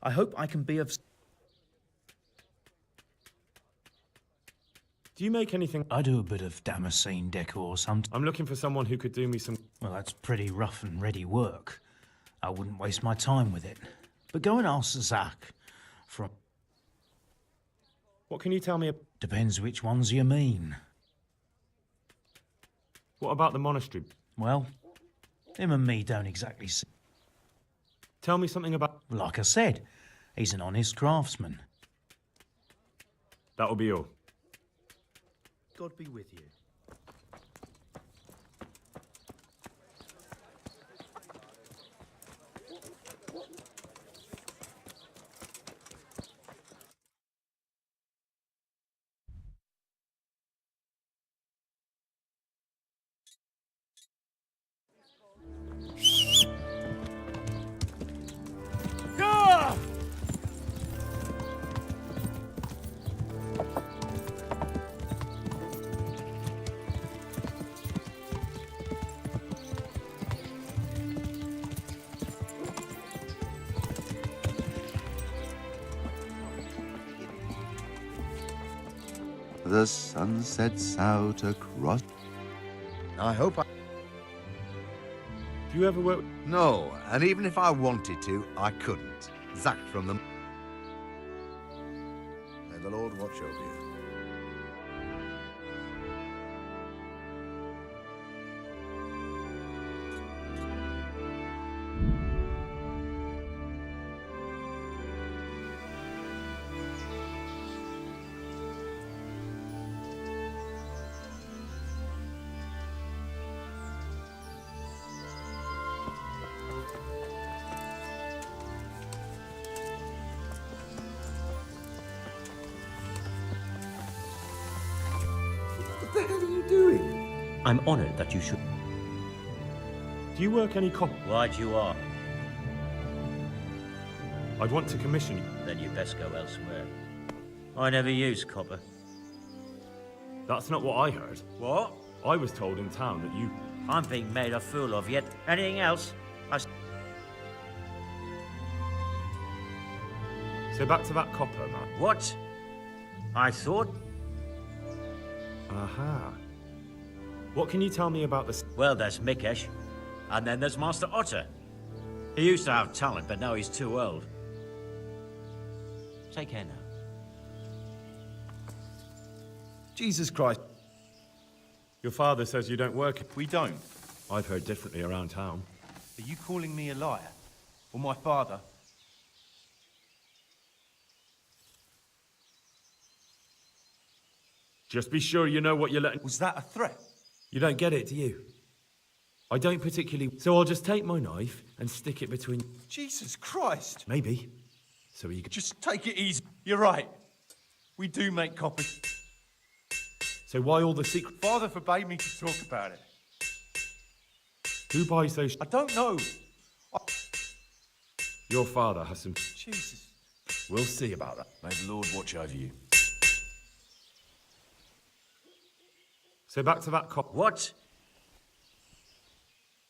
I hope I can be of... Do you make anything? I do a bit of Damascene decor sometimes. I'm looking for someone who could do me some... Well, that's pretty rough and ready work. I wouldn't waste my time with it. But go and ask Zach from... What can you tell me? Depends which ones you mean. What about the monastery? Well, him and me don't exactly see... Tell me something about... Like I said, he's an honest craftsman. That'll be all. God be with you. The sun sets out across... I hope I... Do you ever work... No, and even if I wanted to, I couldn't. Zach from them. May the Lord watch over you. What the hell are you doing? I'm honored that you should. Do you work any cop... Right you are. I'd want to commission you. Then you best go elsewhere. I never use copper. That's not what I heard. What? I was told in town that you... I'm being made a fool of yet. Anything else? So back to that copper, man. What? I thought... Aha. What can you tell me about this? Well, there's Mikesh. And then there's Master Otter. He used to have talent, but now he's too old. Take care now. Jesus Christ. Your father says you don't work... We don't. I've heard differently around town. Are you calling me a liar? Or my father? Just be sure you know what you're letting... Was that a threat? You don't get it, do you? I don't particularly... So I'll just take my knife and stick it between... Jesus Christ! Maybe. So you could... Just take it easy. You're right. We do make copper. So why all the secret... Father forbade me to talk about it. Who buys those... I don't know. Your father has some... Jesus. We'll see about that. May the Lord watch over you. So back to that cop... What?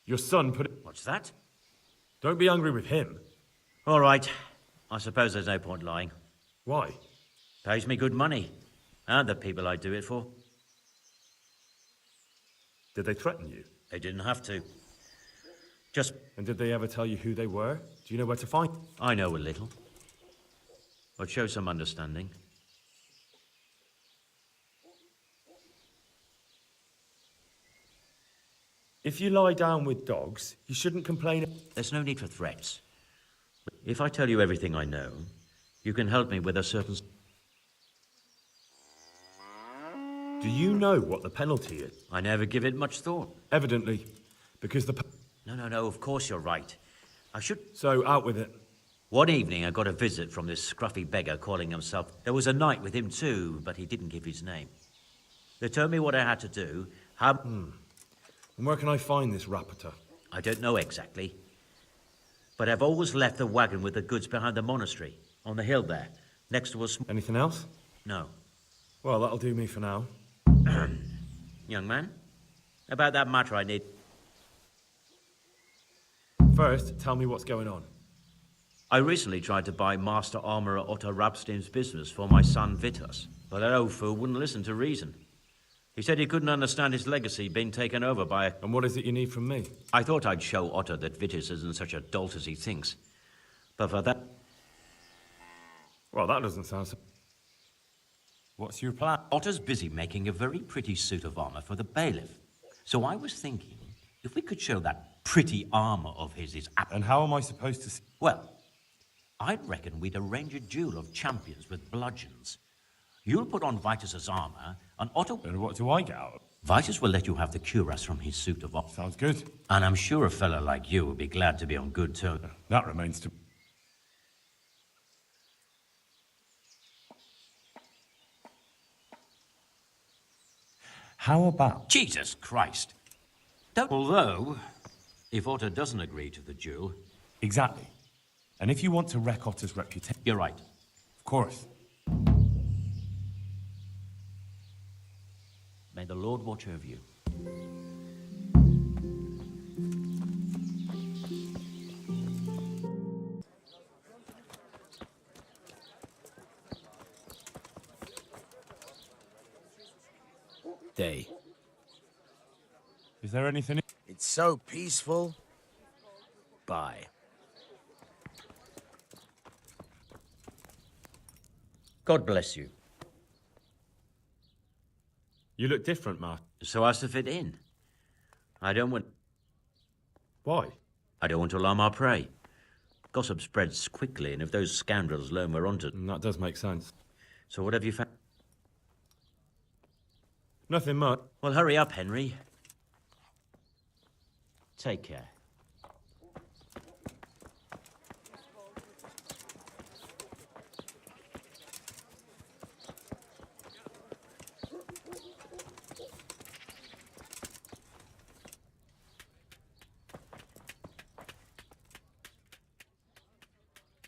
Your son put it... What's that? Don't be angry with him. All right. I suppose there's no point lying. Why? Pays me good money. And the people I do it for. Did they threaten you? They didn't have to. Just... And did they ever tell you who they were? Do you know where to find... I know a little. But show some understanding. If you lie down with dogs, you shouldn't complain... There's no need for threats. If I tell you everything I know, you can help me with a certain... Do you know what the penalty is? I never give it much thought. Evidently, because the... No, of course you're right. I should... So, out with it. One evening I got a visit from this scruffy beggar calling himself... There was a knight with him too, but he didn't give his name. They told me what I had to do, how... And where can I find this rapporteur? I don't know exactly. But I've always left the wagon with the goods behind the monastery, on the hill there, next to a... Anything else? No. Well, that'll do me for now. Young man, about that matter I need... First, tell me what's going on. I recently tried to buy Master Armourer Otto Rabstein's business for my son Vitus, but that old fool wouldn't listen to reason. He said he couldn't understand his legacy being taken over by a... And what is it you need from me? I thought I'd show Otto that Vitus isn't such a dolt as he thinks. But for that... Well, that doesn't sound so... What's your plan? Otto's busy making a very pretty suit of armor for the bailiff. So I was thinking, if we could show that pretty armor of his is... And how am I supposed to... Well, I'd reckon we'd arrange a duel of champions with bludgeons. You'll put on Vitus's armor, and Otto... And what do I get out of it? Vitus will let you have the cuirass from his suit of armor. Sounds good. And I'm sure a fella like you would be glad to be on good terms. That remains to... How about... Jesus Christ! Although, if Otto doesn't agree to the duel... Exactly. And if you want to wreck Otter's reputation... You're right. Of course. May the Lord watch over you. Day. Is there anything... It's so peaceful. Bye. God bless you. You look different, Mark. So as to fit in. I don't want... Why? I don't want to alarm our prey. Gossip spreads quickly, and if those scoundrels learn we're onto... That does make sense. So what have you found? Nothing much. Well, hurry up, Henry. Take care.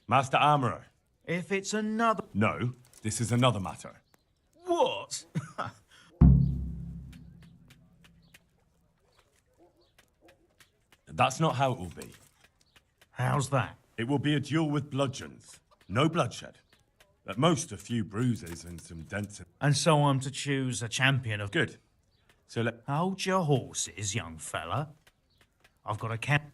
Master Armourer. If it's another... No, this is another matter. What? That's not how it will be. How's that? It will be a duel with bludgeons. No bloodshed. At most, a few bruises and some dents. And so I'm to choose a champion of... Good. So let... Hold your horses, young fella. I've got a camp...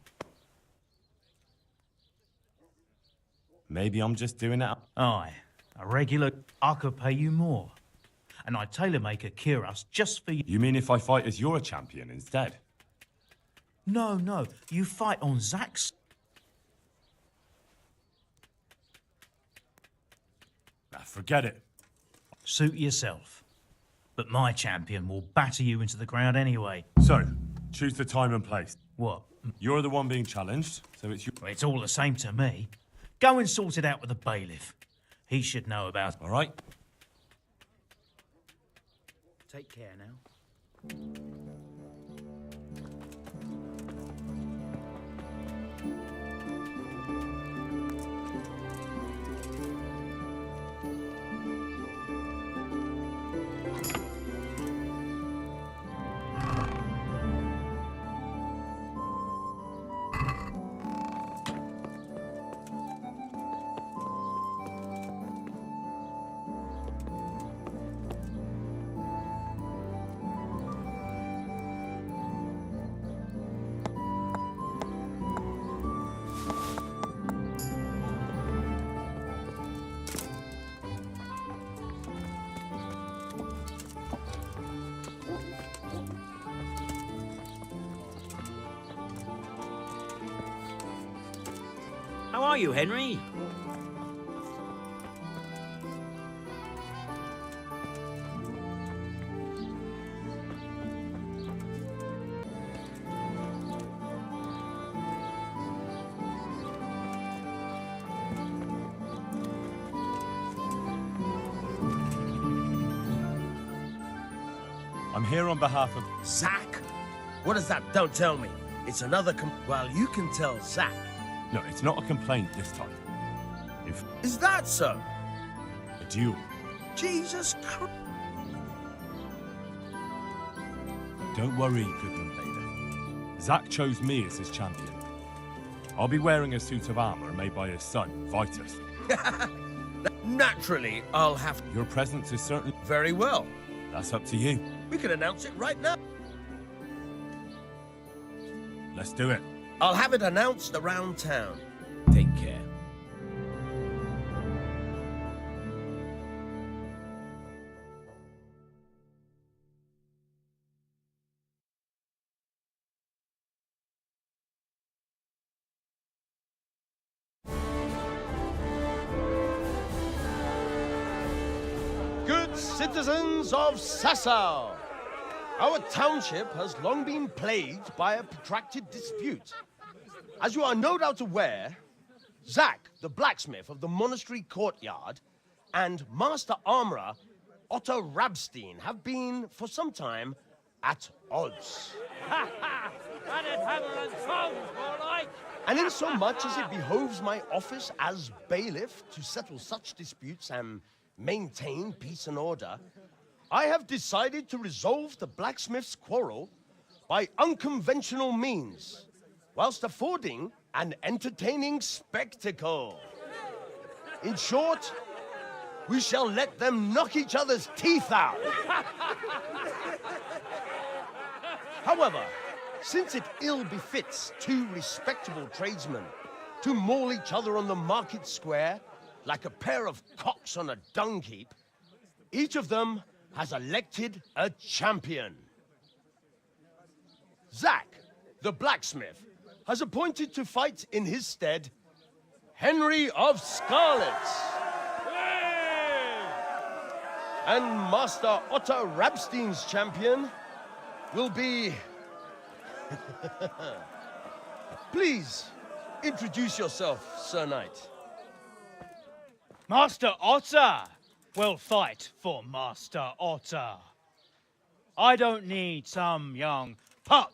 Maybe I'm just doing it. Aye, a regular... I could pay you more. And I'd tailor-make a cuirass just for you. You mean if I fight as you're a champion instead? No, you fight on Zach's... Forget it. Suit yourself. But my champion will batter you into the ground anyway. So, choose the time and place. What? You're the one being challenged, so it's you. It's all the same to me. Go and sort it out with the bailiff. He should know about... All right? Take care now. How are you, Henry? I'm here on behalf of... Zach? What is that? Don't tell me. It's another Well, you can tell Zach. No, it's not a complaint this time. If Is that so? a duel. Jesus Christ. Don't worry, Goodman Bader. Zack chose me as his champion. I'll be wearing a suit of armor made by his son, Vitus. Naturally, I'll have... Your presence is certainly... Very well. That's up to you. We can announce it right now. Let's do it. I'll have it announced around town. Take care. Good citizens of Sasau, our township has long been plagued by a protracted dispute. As you are no doubt aware, Zach, the blacksmith of the monastery courtyard, and Master Armorer Otto Rabstein have been, for some time, at odds. And in so much as it behoves my office as bailiff to settle such disputes and maintain peace and order, I have decided to resolve the blacksmith's quarrel by unconventional means, whilst affording an entertaining spectacle. In short, we shall let them knock each other's teeth out. However, since it ill befits two respectable tradesmen to maul each other on the market square like a pair of cocks on a dung heap, each of them has elected a champion. Zach, the blacksmith, has appointed to fight in his stead Henry of Scarlets. And Master Otto Rabstein's champion will be... Please, introduce yourself, Sir Knight. Master Otter will fight for Master Otter. I don't need some young pup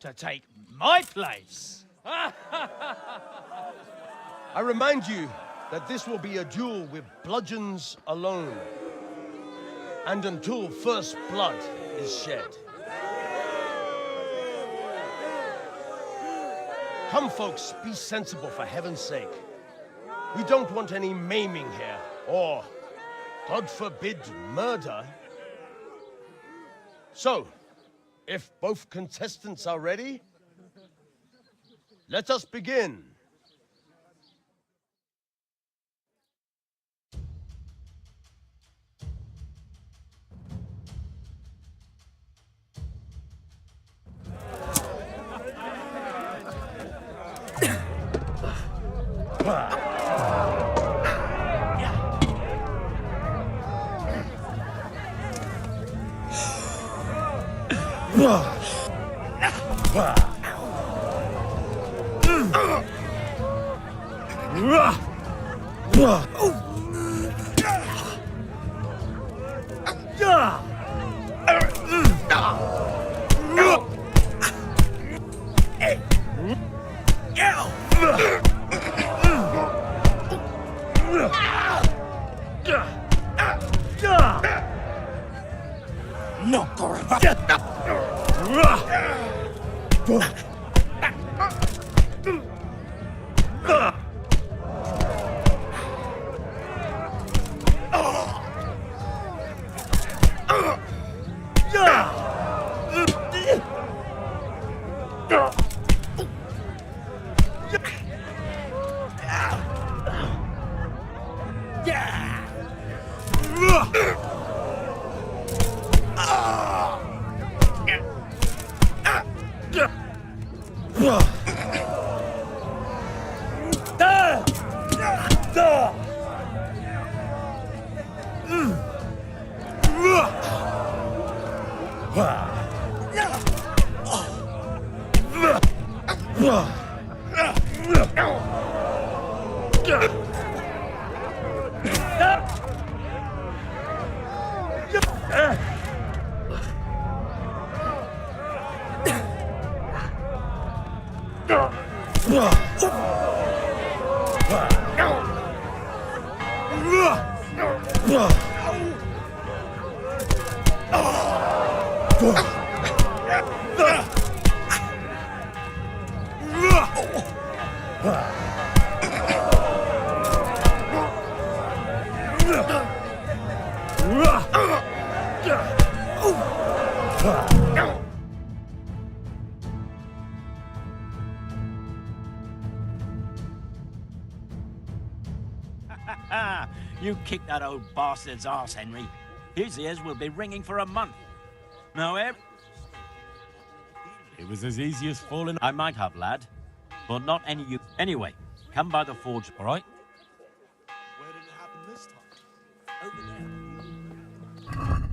to take my place. I remind you that this will be a duel with bludgeons alone, and until first blood is shed. Come, folks, be sensible for heaven's sake. We don't want any maiming here, or, God forbid, murder. So, if both contestants are ready, let us begin. You kicked that old bastard's arse, Henry. His ears will be ringing for a month. Now, it was as easy as falling. I might have, lad, but not any you. Anyway, come by the forge, all right? Where did it happen this time? Over there.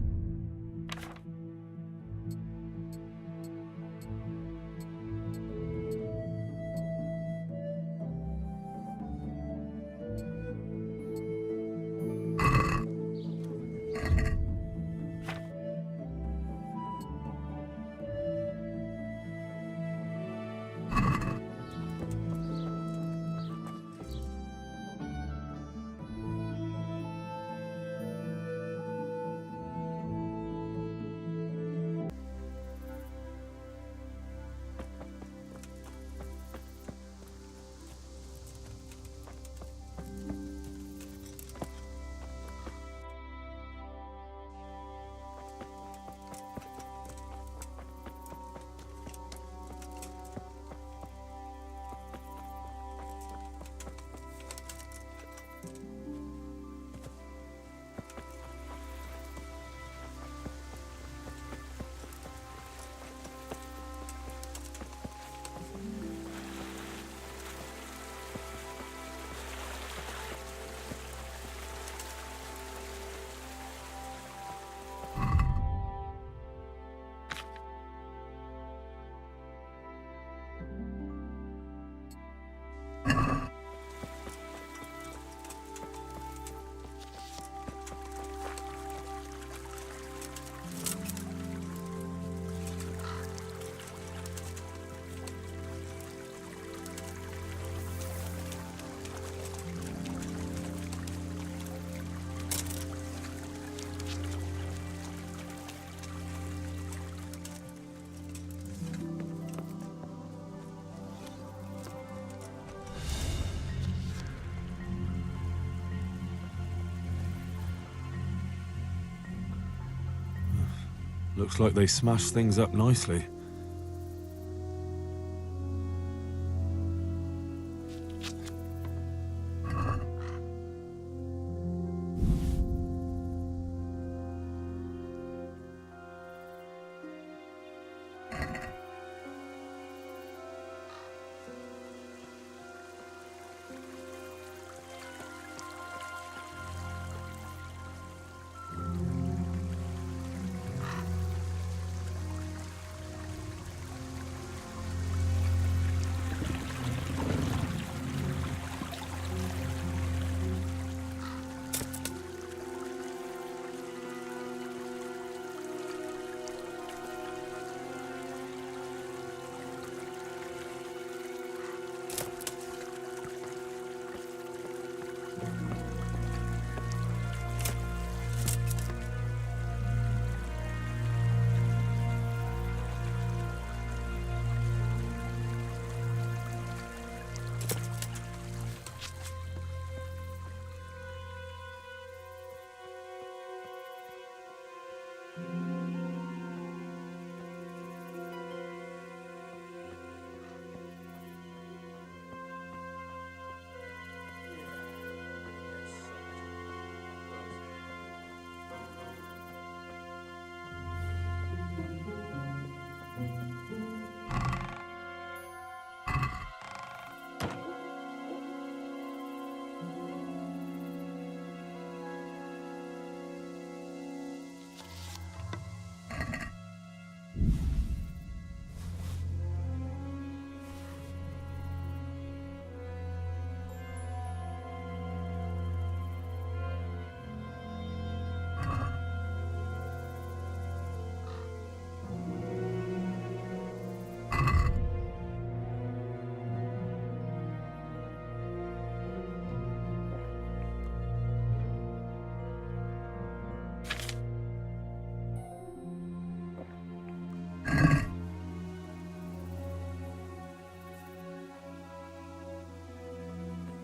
Looks like they smashed things up nicely.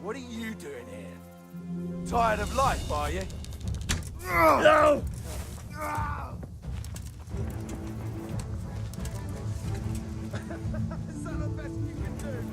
What are you doing here? Tired of life, are you? No! Is that the best you can do?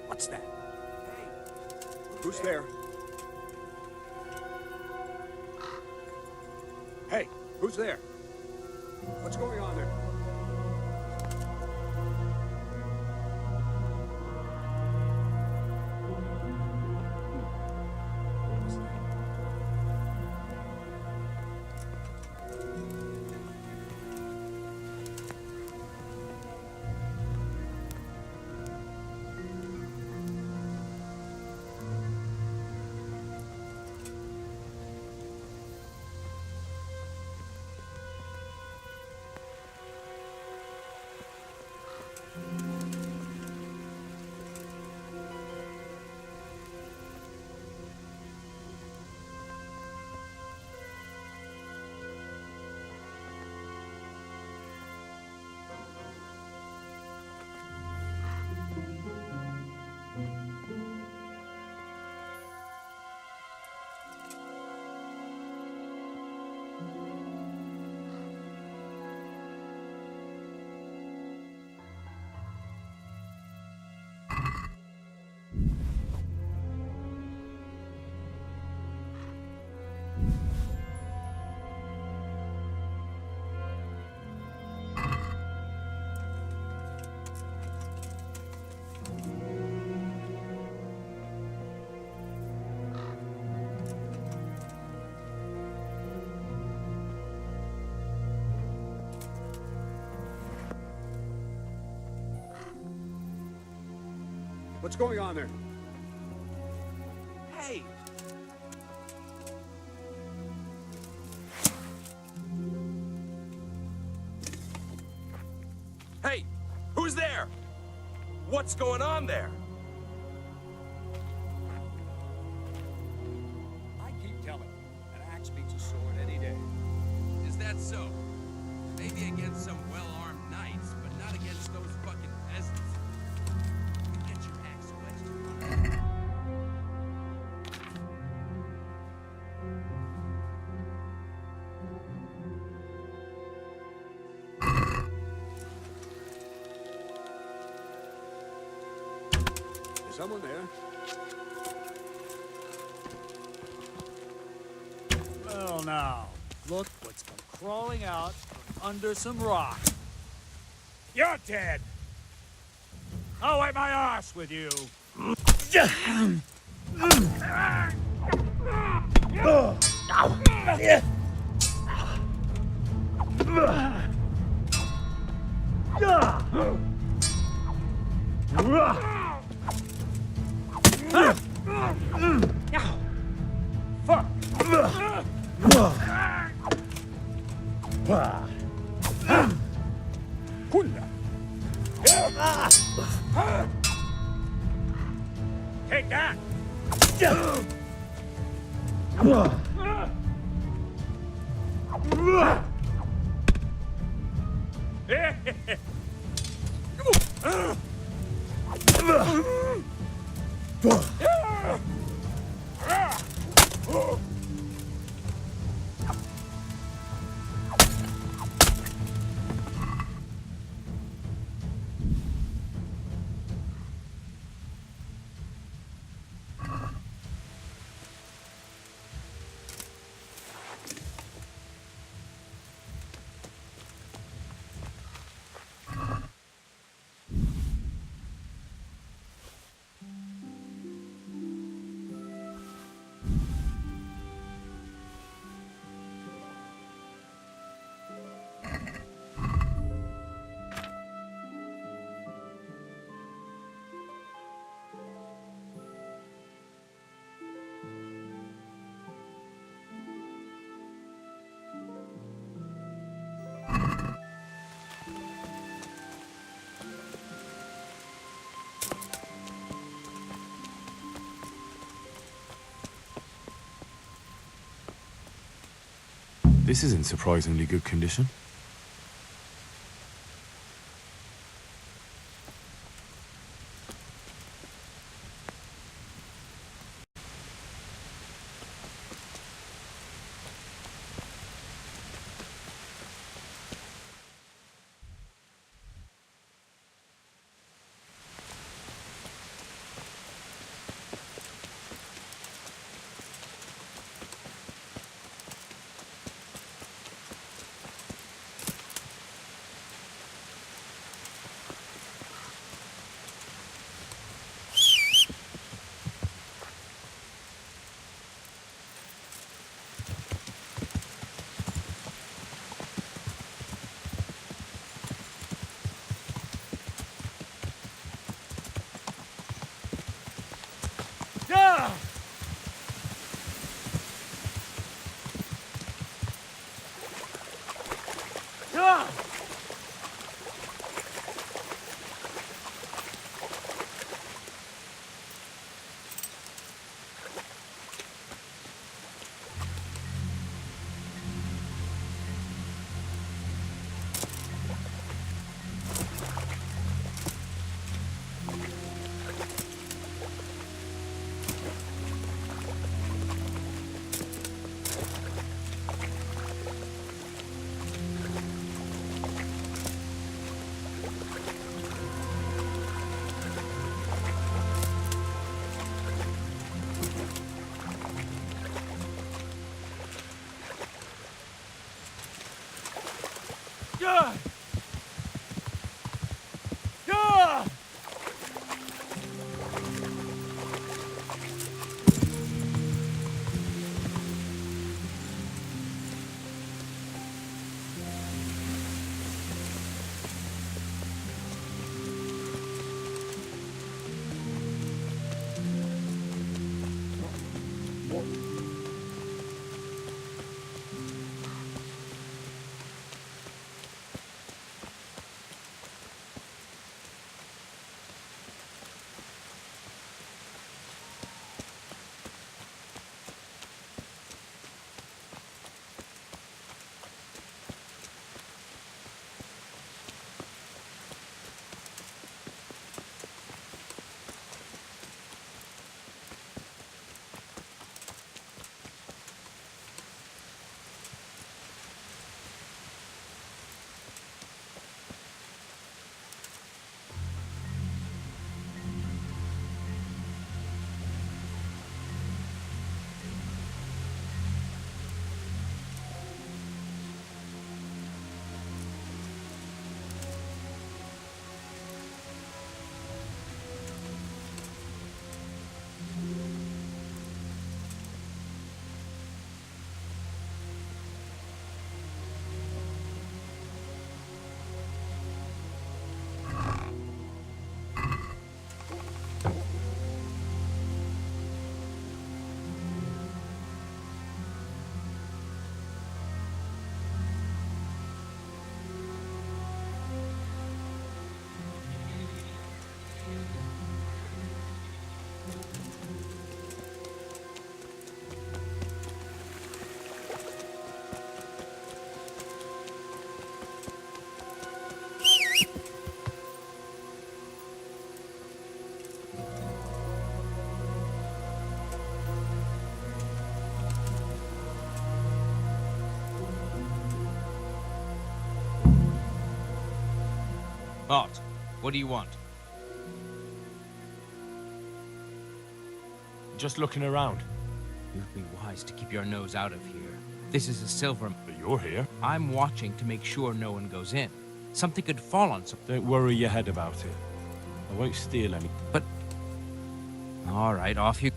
What's that? Hey, who's there? Hey, who's there? What's going on there? What's going on there? Hey! Hey! Who's there? What's going on there? I keep telling you, an axe beats a sword any day. Is that so? Maybe against some well-armed knights, but not against those fucking peasants. You get your axe wet. Is someone there? Well, now, look what's come crawling out from under some rock. You're dead. I'll wipe my ass with you. Pulla. Take that. This is in surprisingly good condition. Bart, what do you want? Just looking around. You'd be wise to keep your nose out of here. This is a silver... But you're here. I'm watching to make sure no one goes in. Something could fall on some... Don't worry your head about it. I won't steal any. But... All right, off you...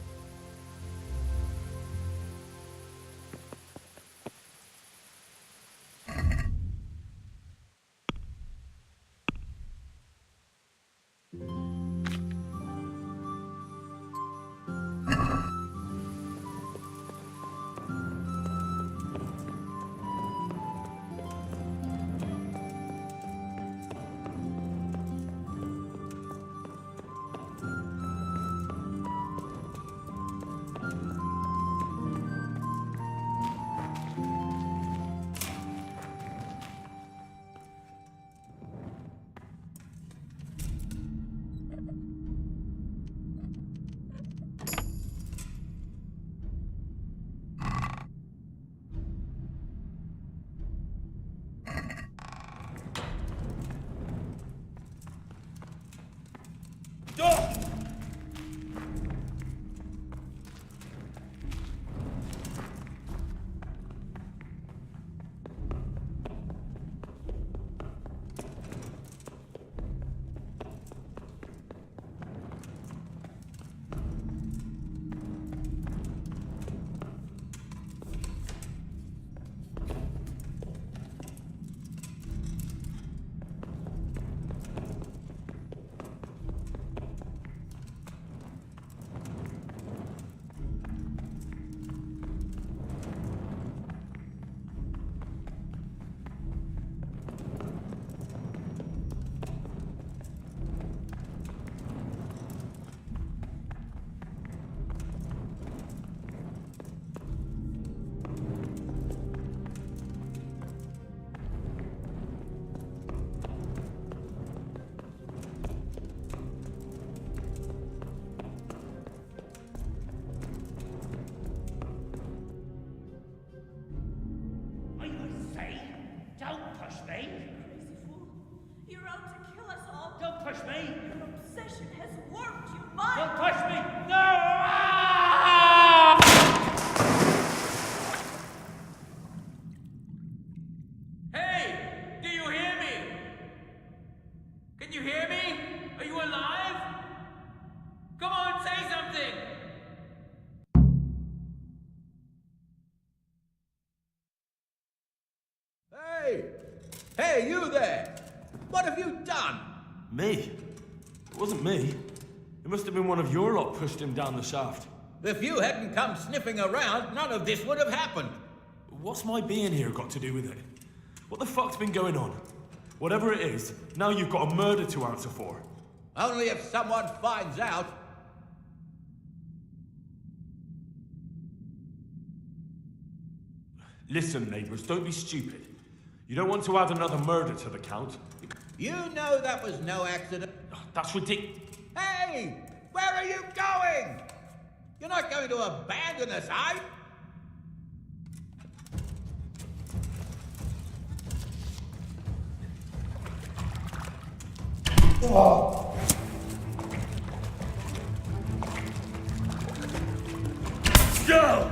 Hey, you there! What have you done? Me? It wasn't me. It must have been one of your lot pushed him down the shaft. If you hadn't come sniffing around, none of this would have happened. What's my being here got to do with it? What the fuck's been going on? Whatever it is, now you've got a murder to answer for. Only if someone finds out. Listen, neighbours, don't be stupid. You don't want to add another murder to the count. You know that was no accident. That's ridiculous. Hey! Where are you going? You're not going to abandon us, are you? Oh. Go!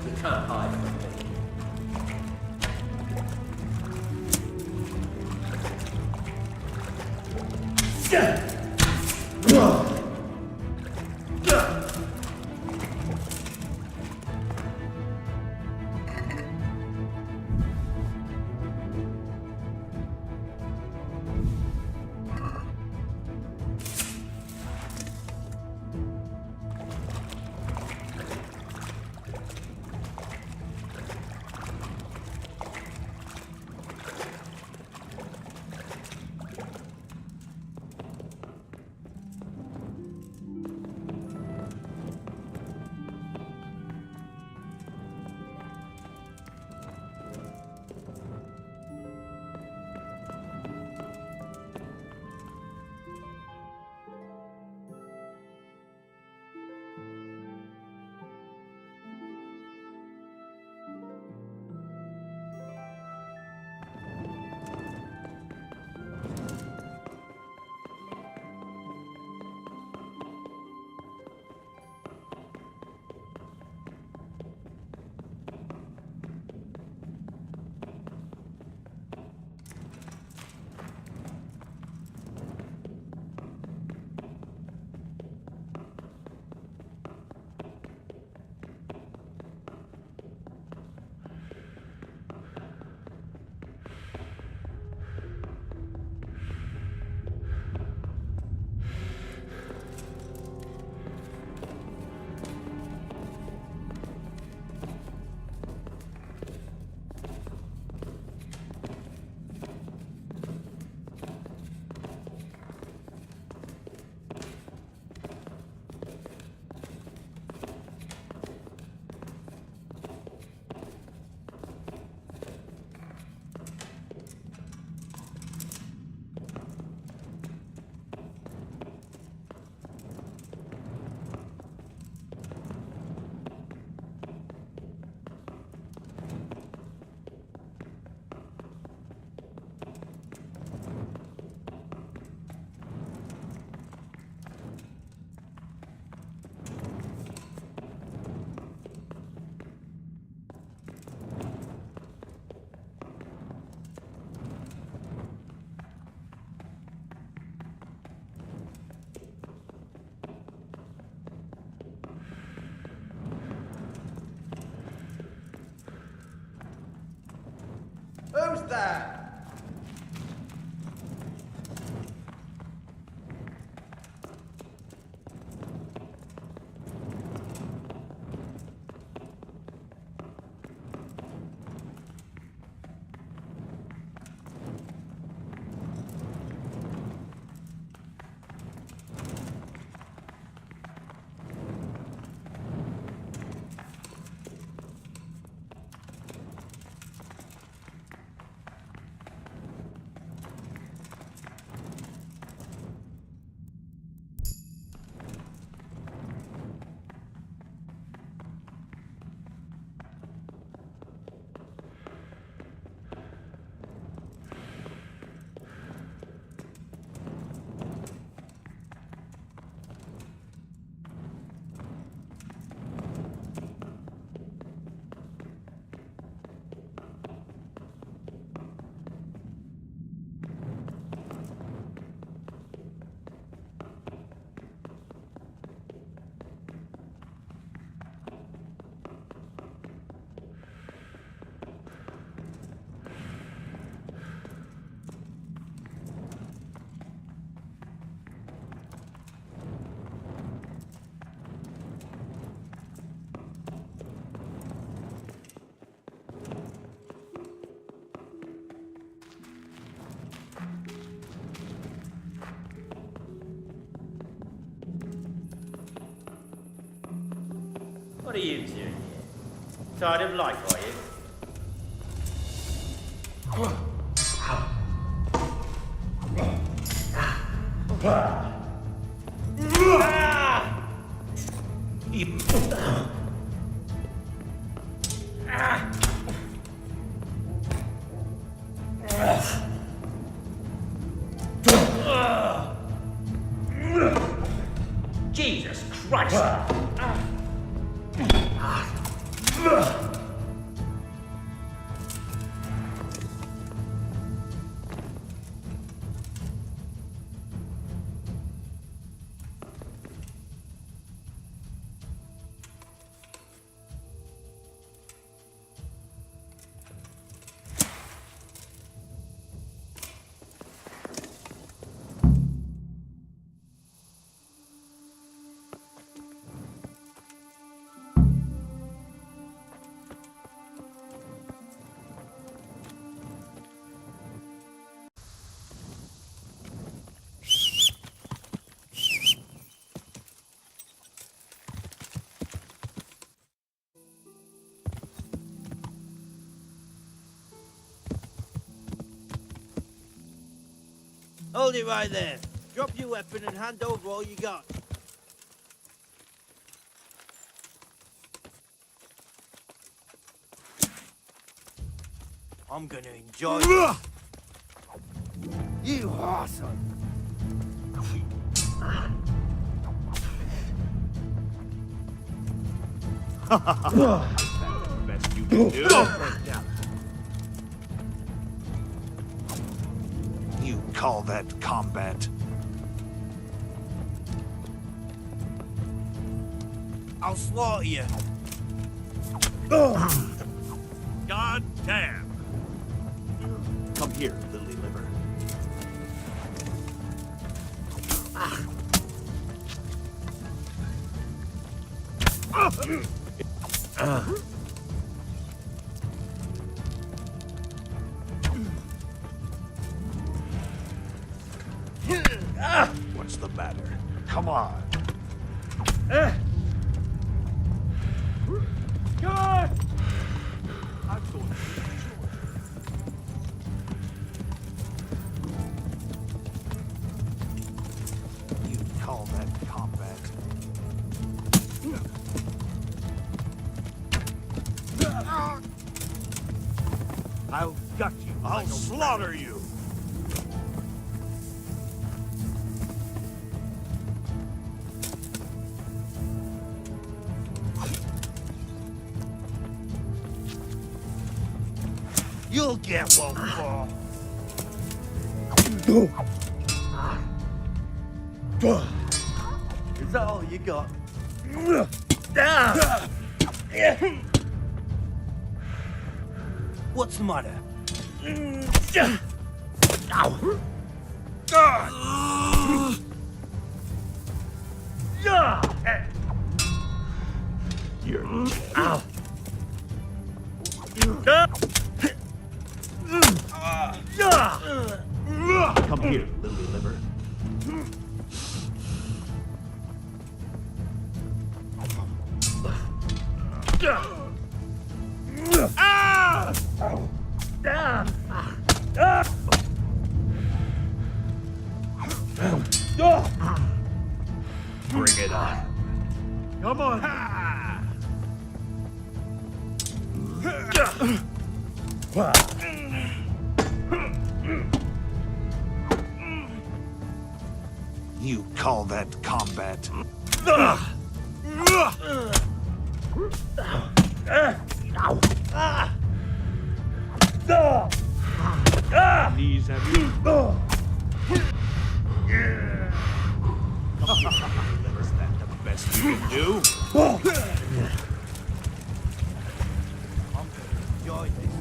You can't hide from me. Stop that! What are you doing? Tired of life, are you? Jesus Christ! Hold it right there. Drop your weapon and hand over all you got. I'm gonna enjoy it. You arsehole. Best you can do. You call that combat? I'll slaughter you. God damn! Come here, lily liver. What's the matter? Come on. God! I'm going to You call that combat? I'll gut you. I'll slaughter you. You'll get one for. Is that all you got? What's the matter? Come here, lily liver. Bring it on. Come on. You call that combat? Knees have you? Is that the best you can do? Enjoy this.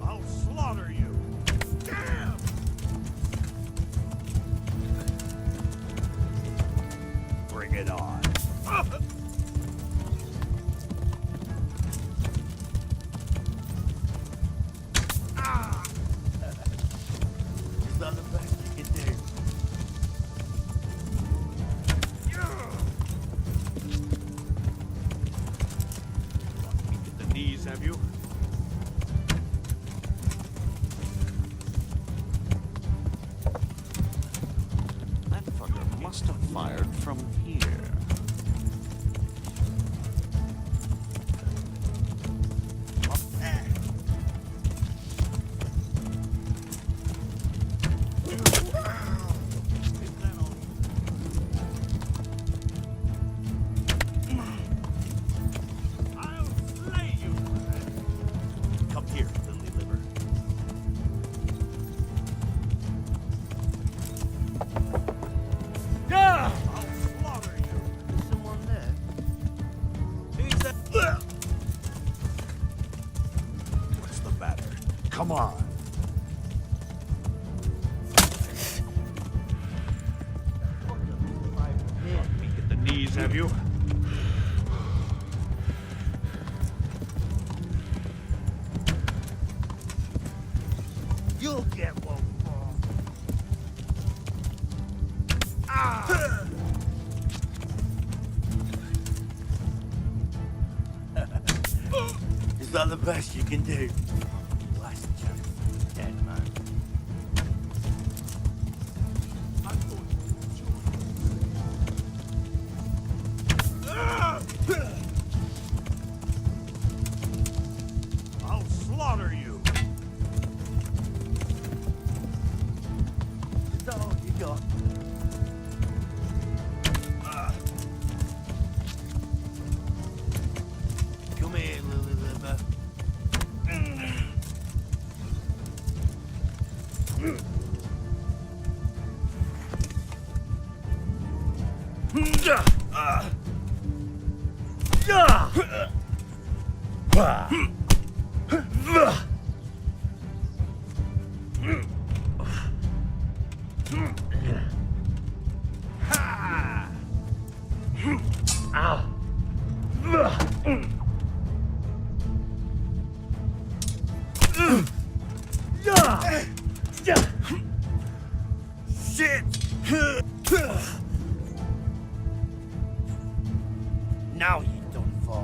I'll slaughter you. Damn! Bring it on. Is that the best you can do? Get the knees, have you? That fucker must have fired from here. I'll slay you. Come here, lily liver. Yeah! I'll slaughter you. Is someone there? Who's that? What's the matter? Come on. Get the knees, have you? You'll get one for. Is that the best you can do? Last chance, dead man. I'll slaughter you. Is that all you got? Come here, lily liver. Shit! Now you're done for.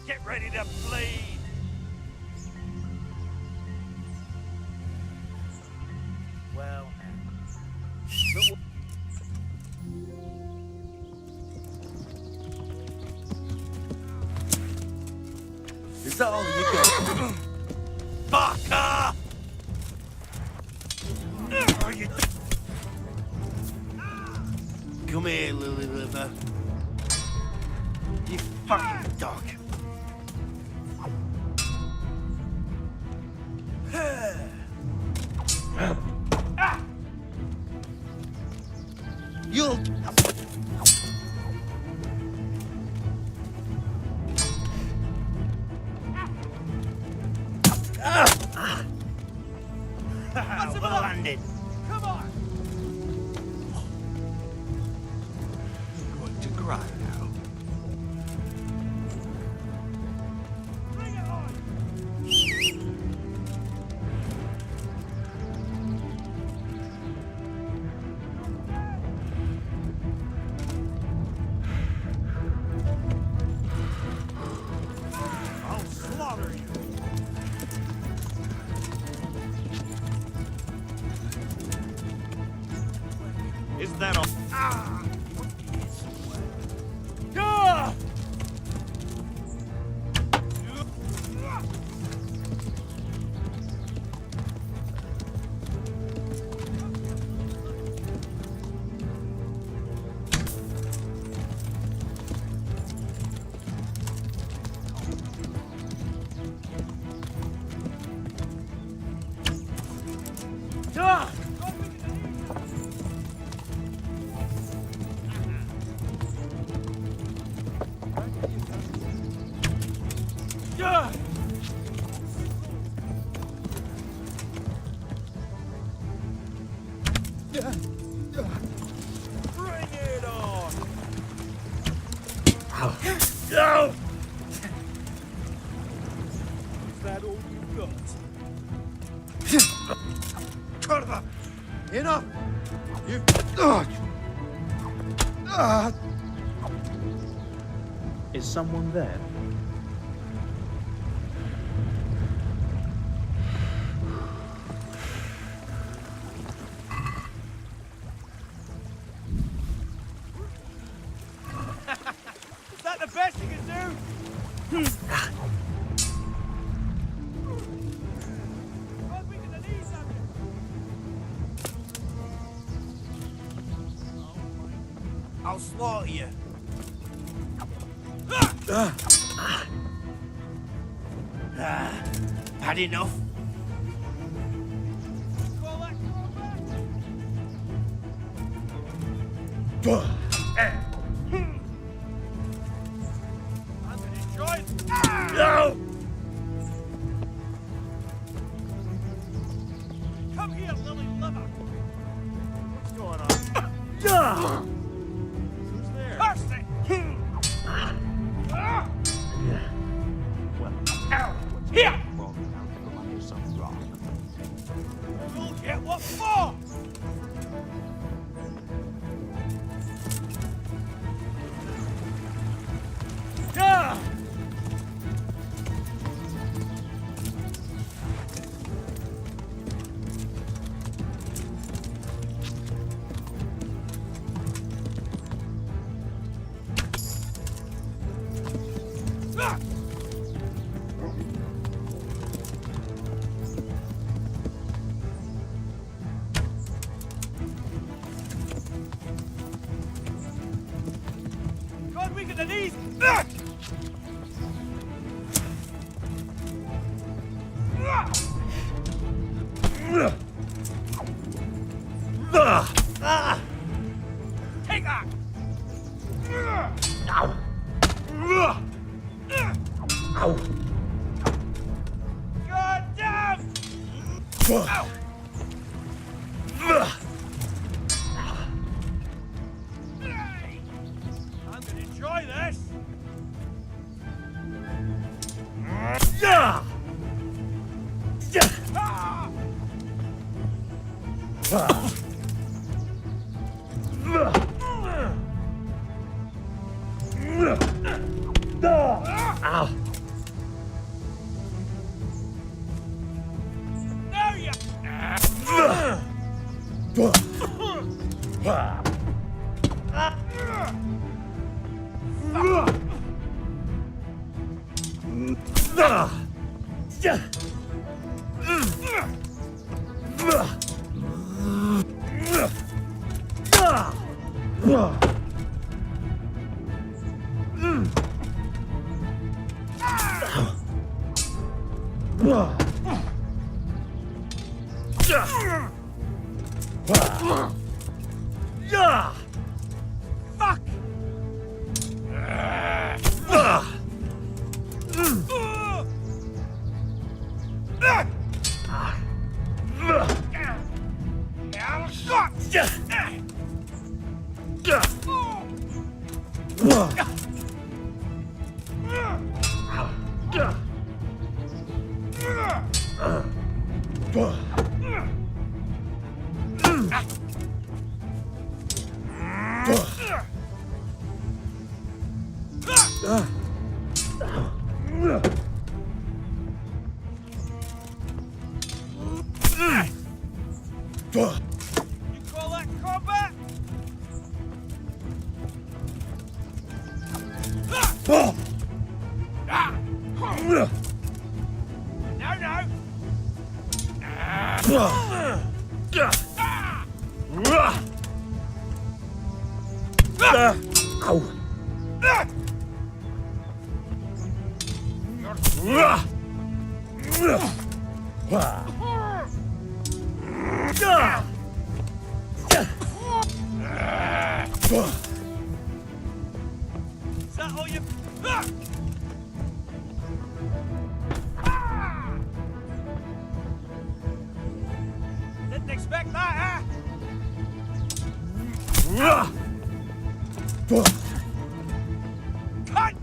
Get ready to bleed! Well, Is that all you got? Fucker! Come here, Lily Liver. You fucking dog. You'll... Well landed. Come on! You're going to cry now. Bring it on! I'll slaughter you! Is that all? Ah! Ah! Ah! Yeah! Bring it on! No! Is that all you got? Curva! Enough! You... is someone there? Is that the best you can do? I'll slaughter you. Had enough? No! Come here, lily liver! What's going on? Who's there? Kirsty! Here! You'll get what for! Yeah! God, weaken the knees! Take that! Ow! Ow! God damn! Ow! I'm gonna enjoy this! Yeah! Ow! There you Fuck! You call that combat? Is that all you... Didn't expect that, huh? Cut!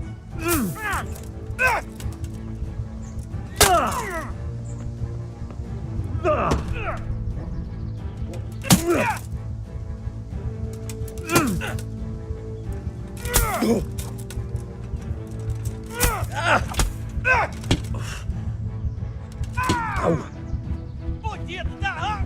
Fuck you, did that hurt?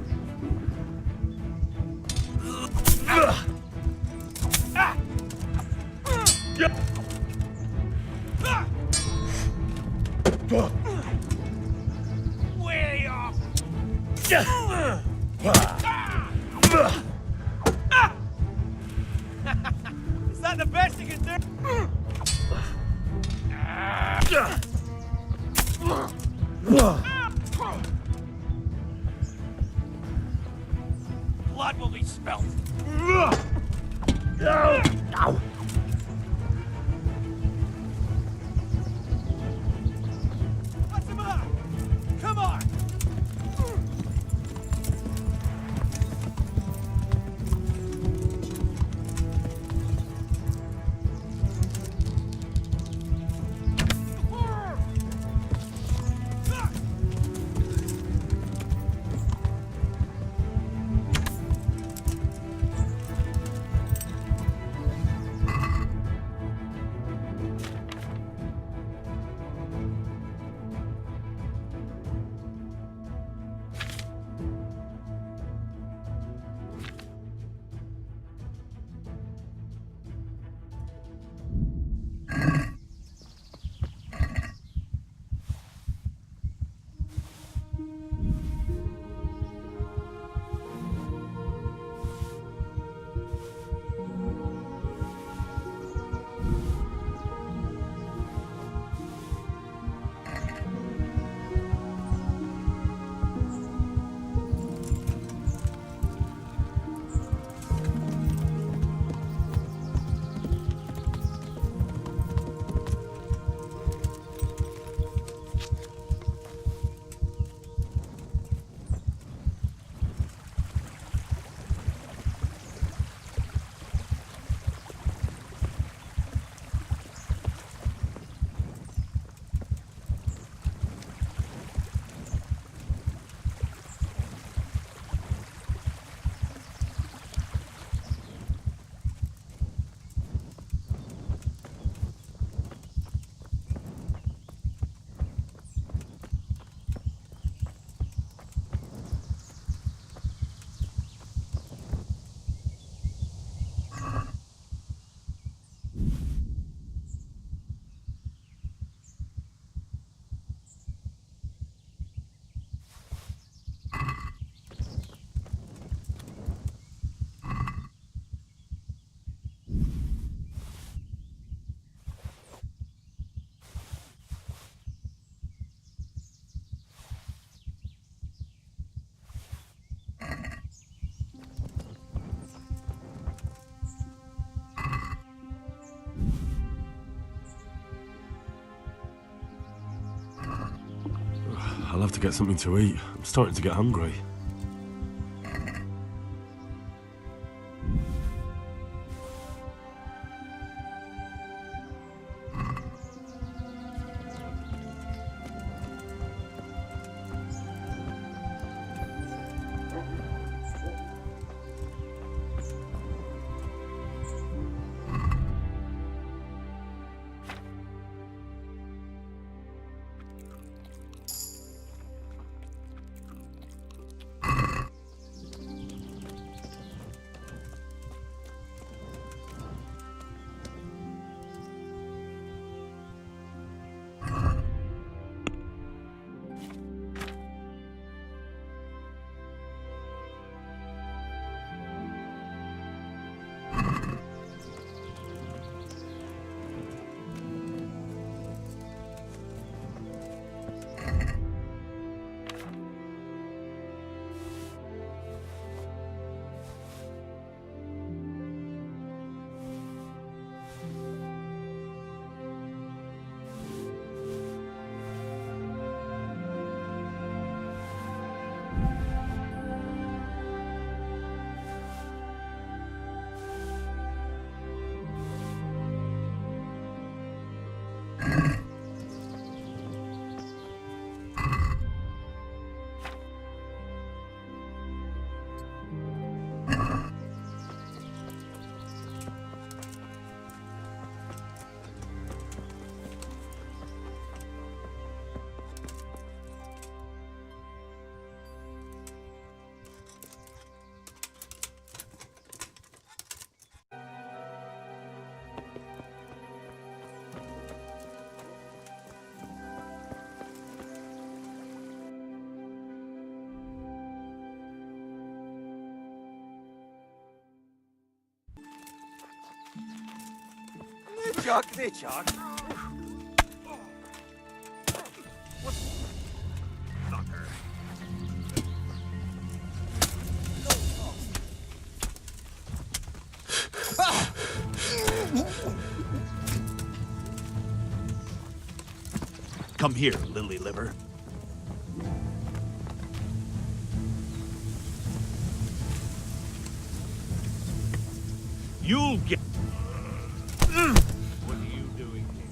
Way off! Blood will be spilled. What's the matter? Come on! I'll have to get something to eat. I'm starting to get hungry. Chuck, they chuck. Come here, lily liver. You'll get... What are you doing here?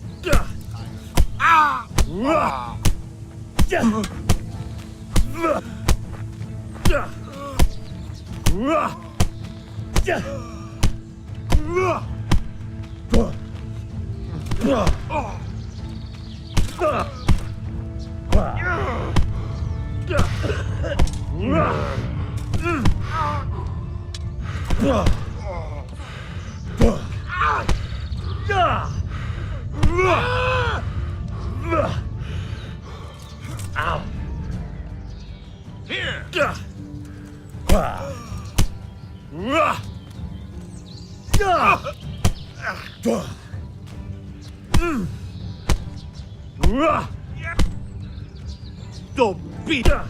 Don't beat her!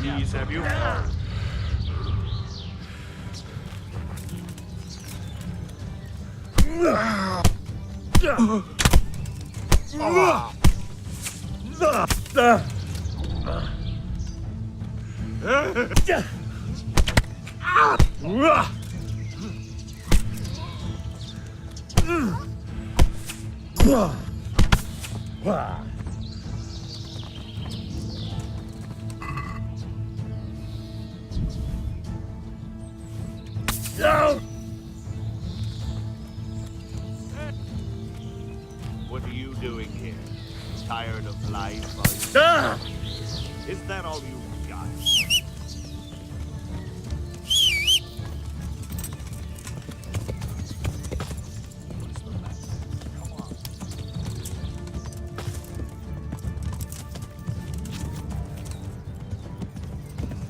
Knees, have you? What are you doing here? Tired of life? Is that all you got? What's the matter? Come on. Come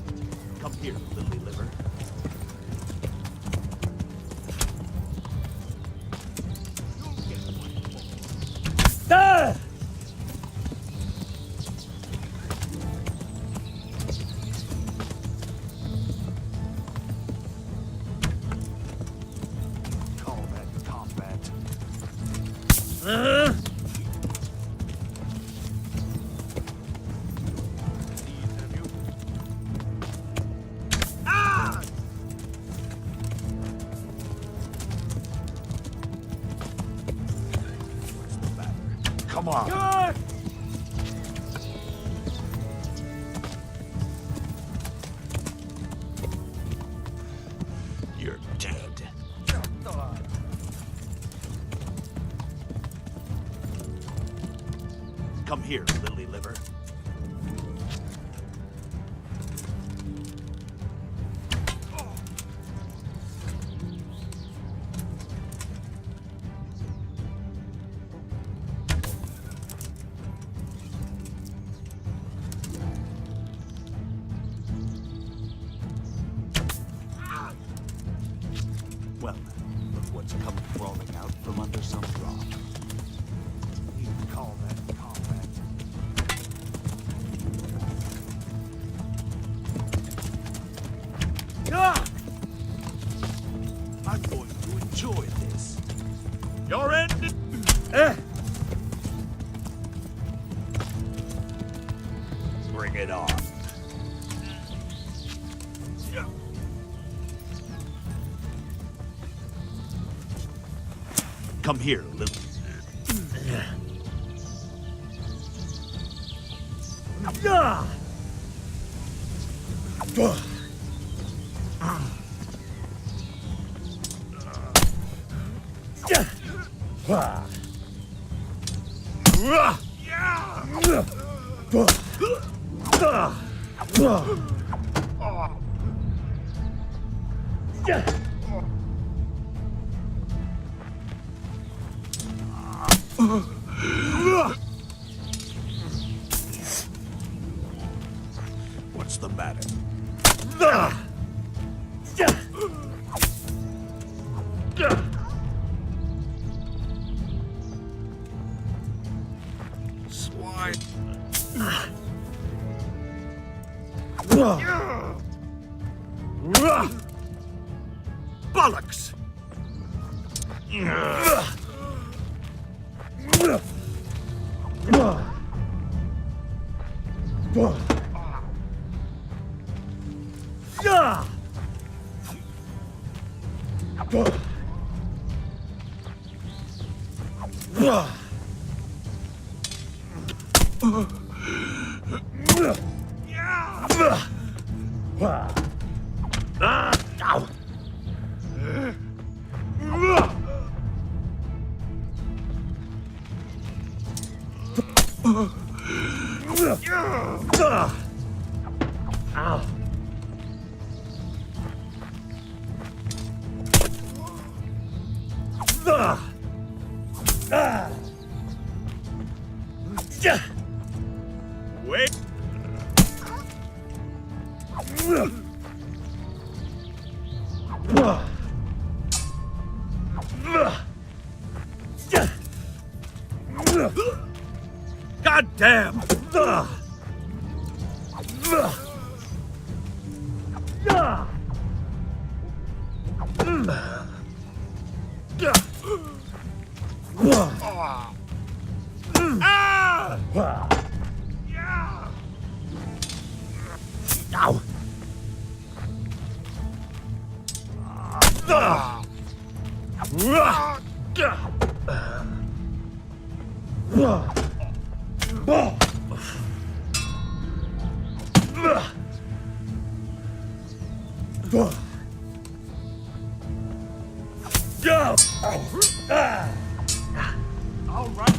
here, lily liver. Come on. Good. You're dead. Come here, lily liver. Well, look what's come crawling out from under some rock. You call that combat? I'm going to enjoy this. You're ended. Bring it on. Come here, little. What's the matter? Swine. Bollocks! Wait. God damn! All right.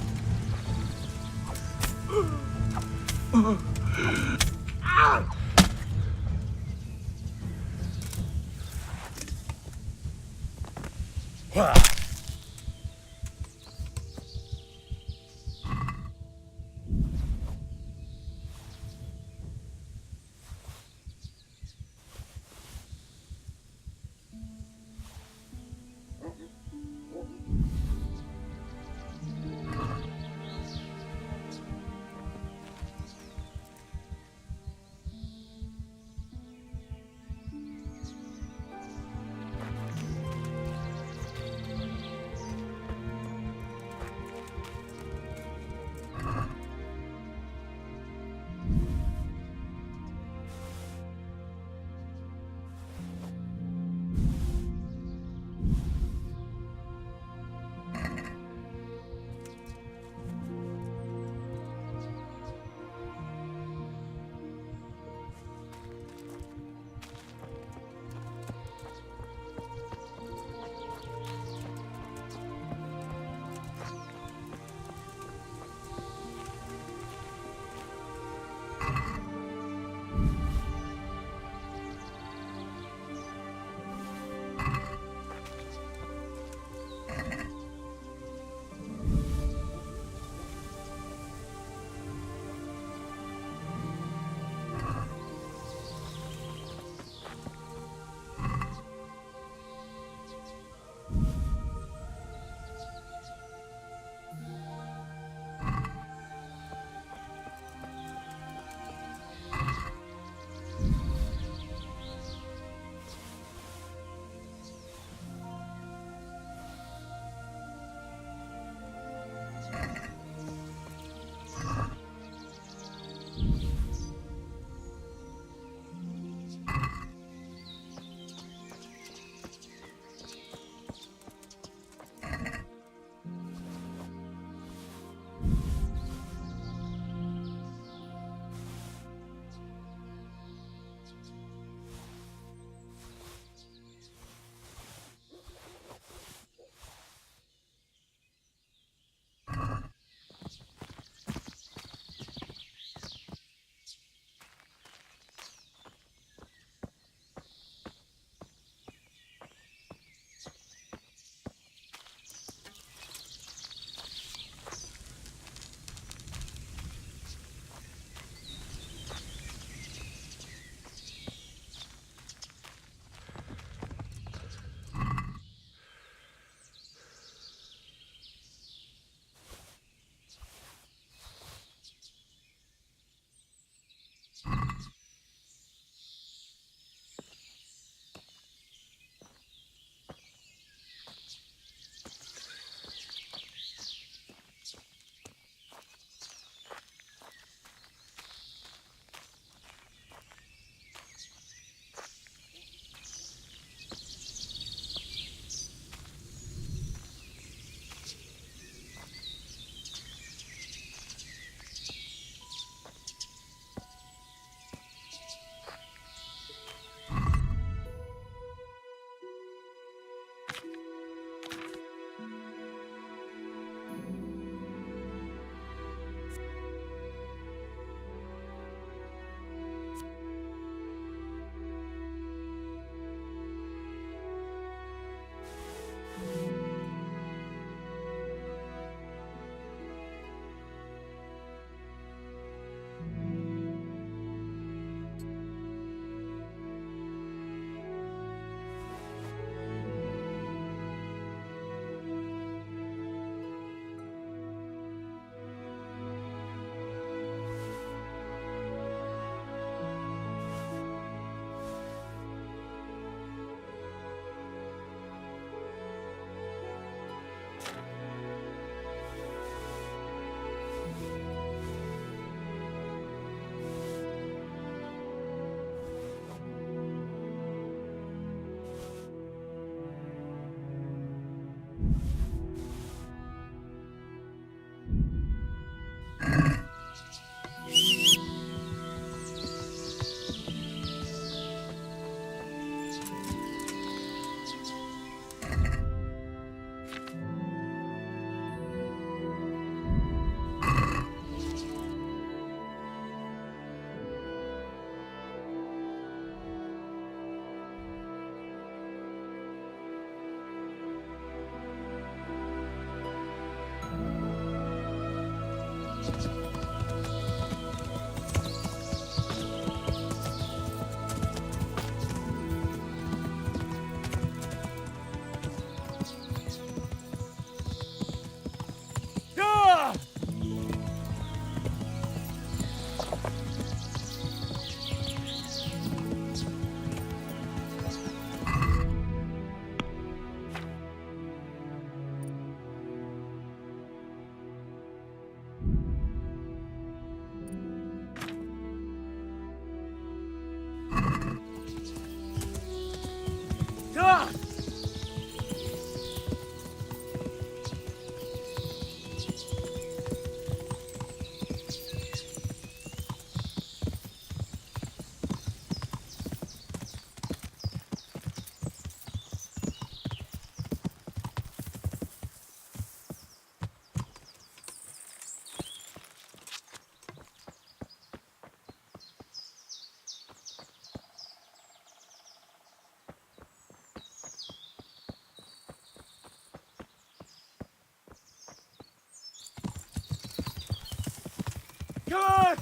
Good!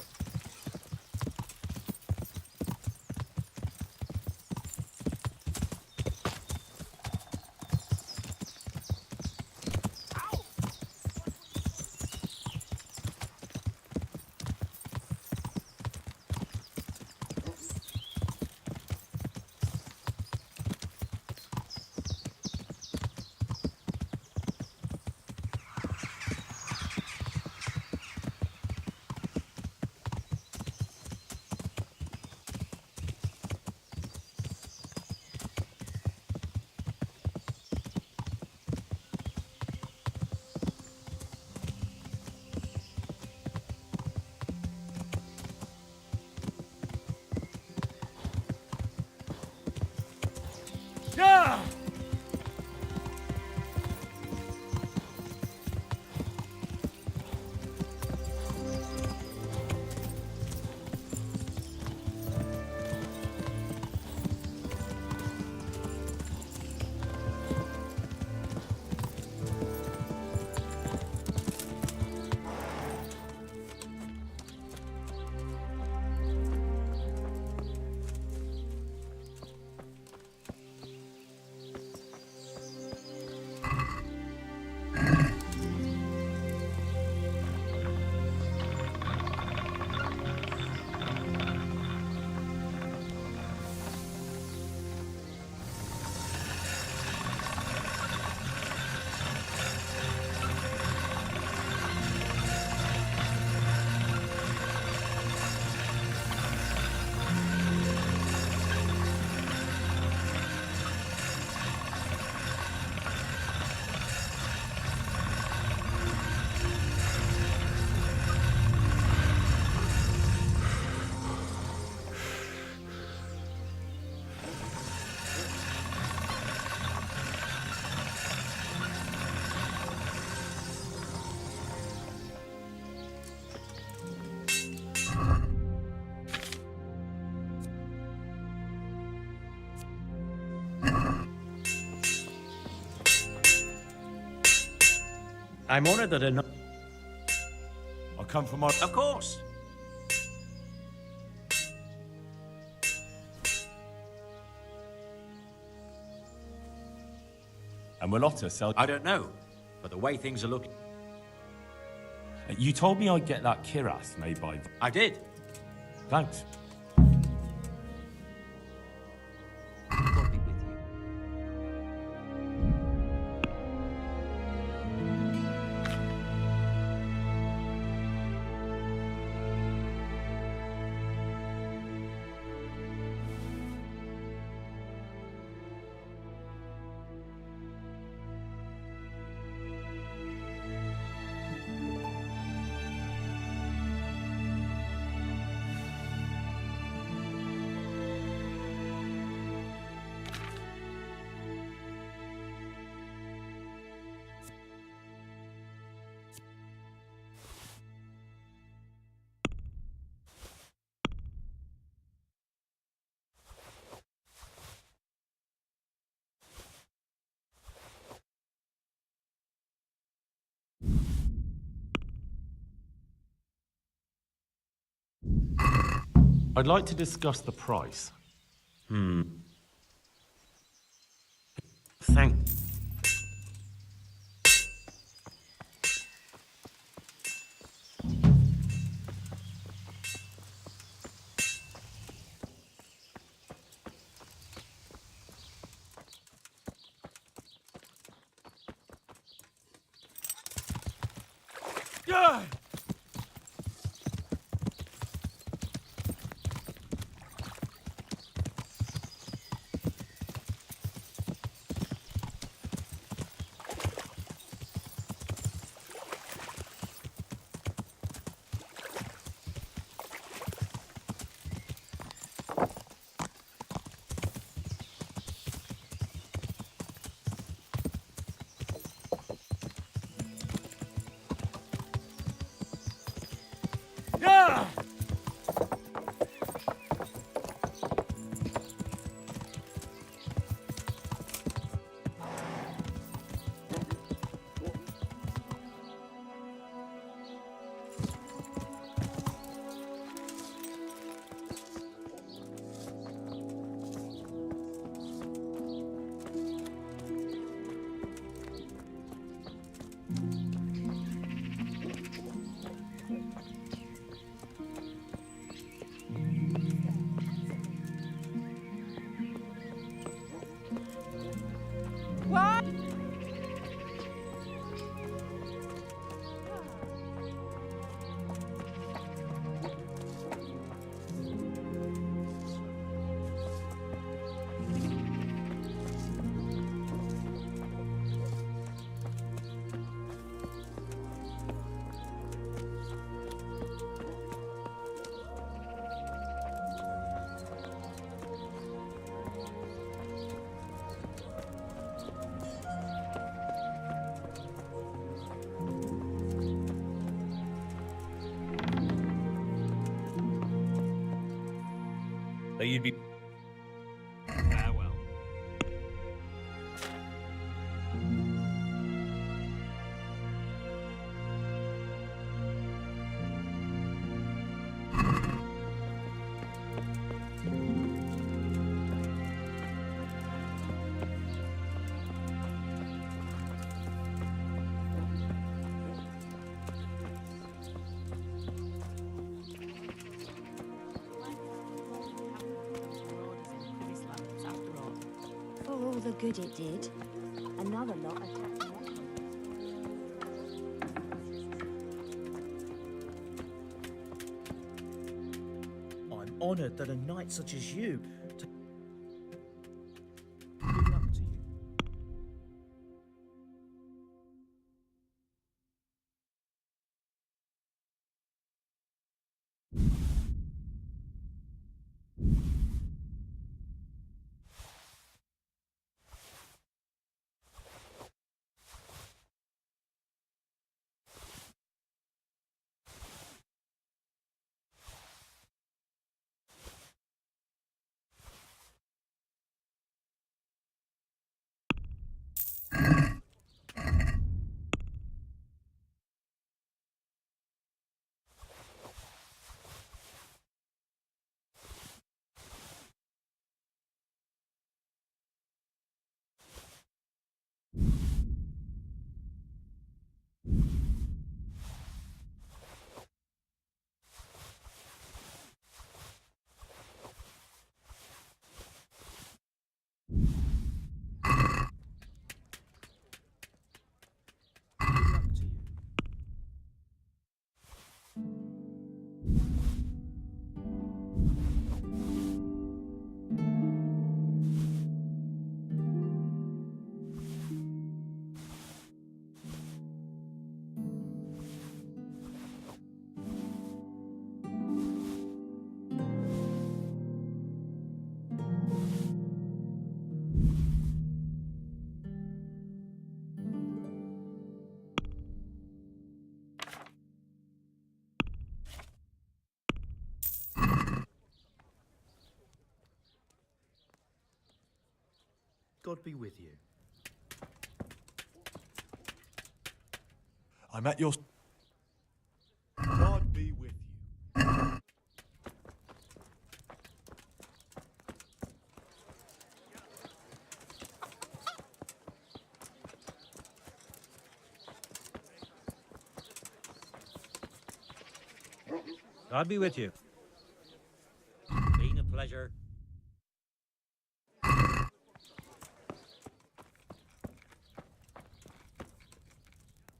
Yeah! I'm honored that I come from my... Of course. And will Otter sell... I don't know, but the way things are looking... You told me I'd get that Kiras made by... I did. Thanks. God be with you. I'd like to discuss the price. Thank... Yeah! Yeah! What? You'd be... Farewell. For all the good it did, another lot attacked me. I'm honoured that a knight such as you... Good luck to you. God be with you. I'm at your... God be with you. God be with you. Been a pleasure.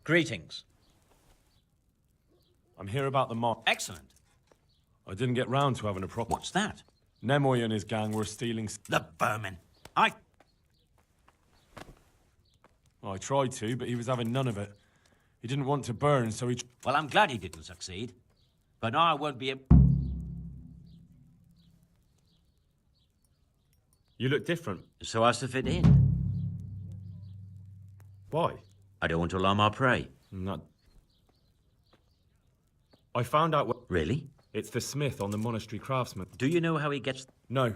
Greetings. I'm here about the mob. Excellent. I didn't get round to having a proper... What's that? Nemoy and his gang were stealing... The vermin. I tried to, but he was having none of it. He didn't want to burn, so he... Well, I'm glad he didn't succeed. But now I won't be able... You look different. So as to fit in. Why? I don't want to alarm our prey. Not... I found out what... Really? It's the smith on the monastery craftsman. Do you know how he gets... No.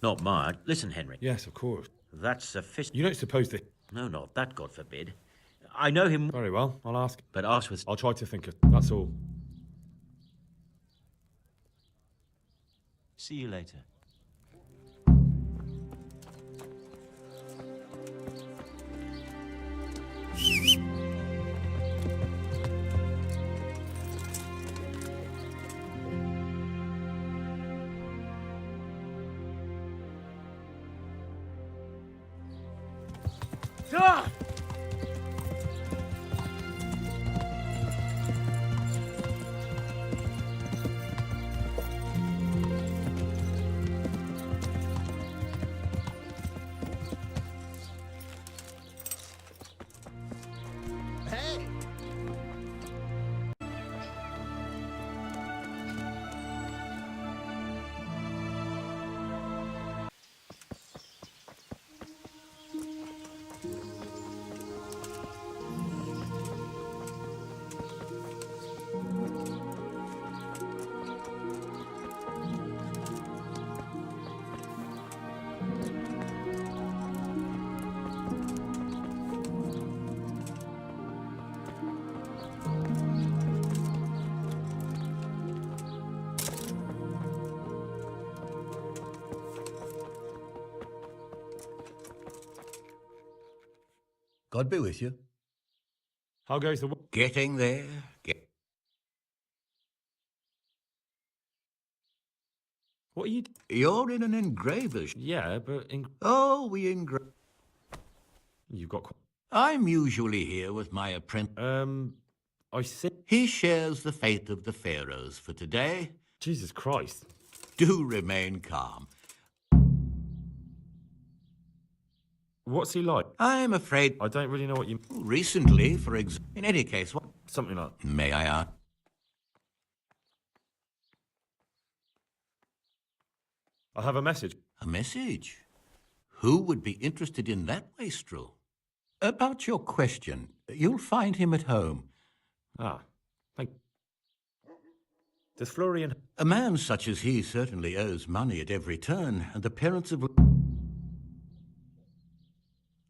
Not marred. Listen, Henry. Yes, of course. That's sufficient. You don't suppose that... No, not that, God forbid. I know him... Very well, I'll ask. But ask with... I'll try to think of... That's all. See you later. Ah! Hey! God be with you. How goes the... Getting there. What are you... You're in an engraver's. Yeah, but... Oh, we engrave... You've got... I'm usually here with my apprentice. I see... He shares the fate of the pharaohs for today. Jesus Christ. Do remain calm. What's he like? I'm afraid... I don't really know what you... Recently, for example... In any case, what... Something like... May I ask? I have a message. A message? Who would be interested in that wastrel? About your question, you'll find him at home. Ah, thank... Does Florian... A man such as he certainly owes money at every turn, and the parents of...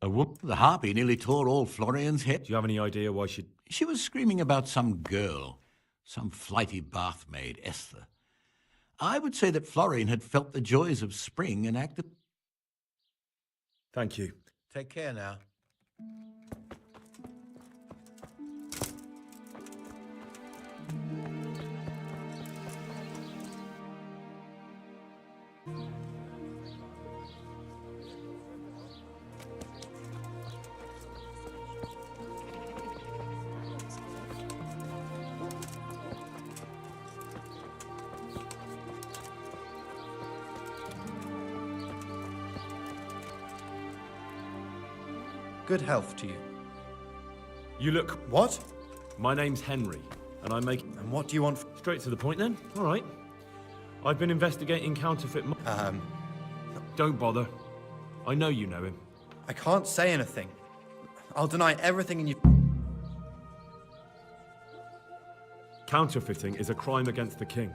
A woman... The harpy nearly tore all Florian's head. Do you have any idea why she... She was screaming about some girl, some flighty bathmaid, Esther. I would say that Florian had felt the joys of spring and acted... Thank you. Take care now. Good health to you. You look... What? My name's Henry, and I make... And what do you want? Straight to the point, then. All right. I've been investigating counterfeit... Don't bother. I know you know him. I can't say anything. I'll deny everything in you... Counterfeiting is a crime against the king.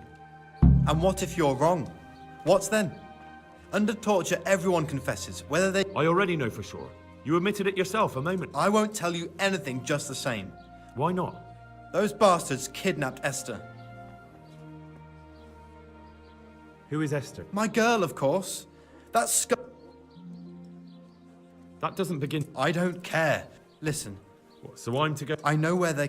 And what if you're wrong? What's then? Under torture, everyone confesses, whether they... I already know for sure. You admitted it yourself a moment. I won't tell you anything just the same. Why not? Those bastards kidnapped Esther. Who is Esther? My girl, of course. That doesn't begin... I don't care. Listen. What, so I'm to go... I know where they...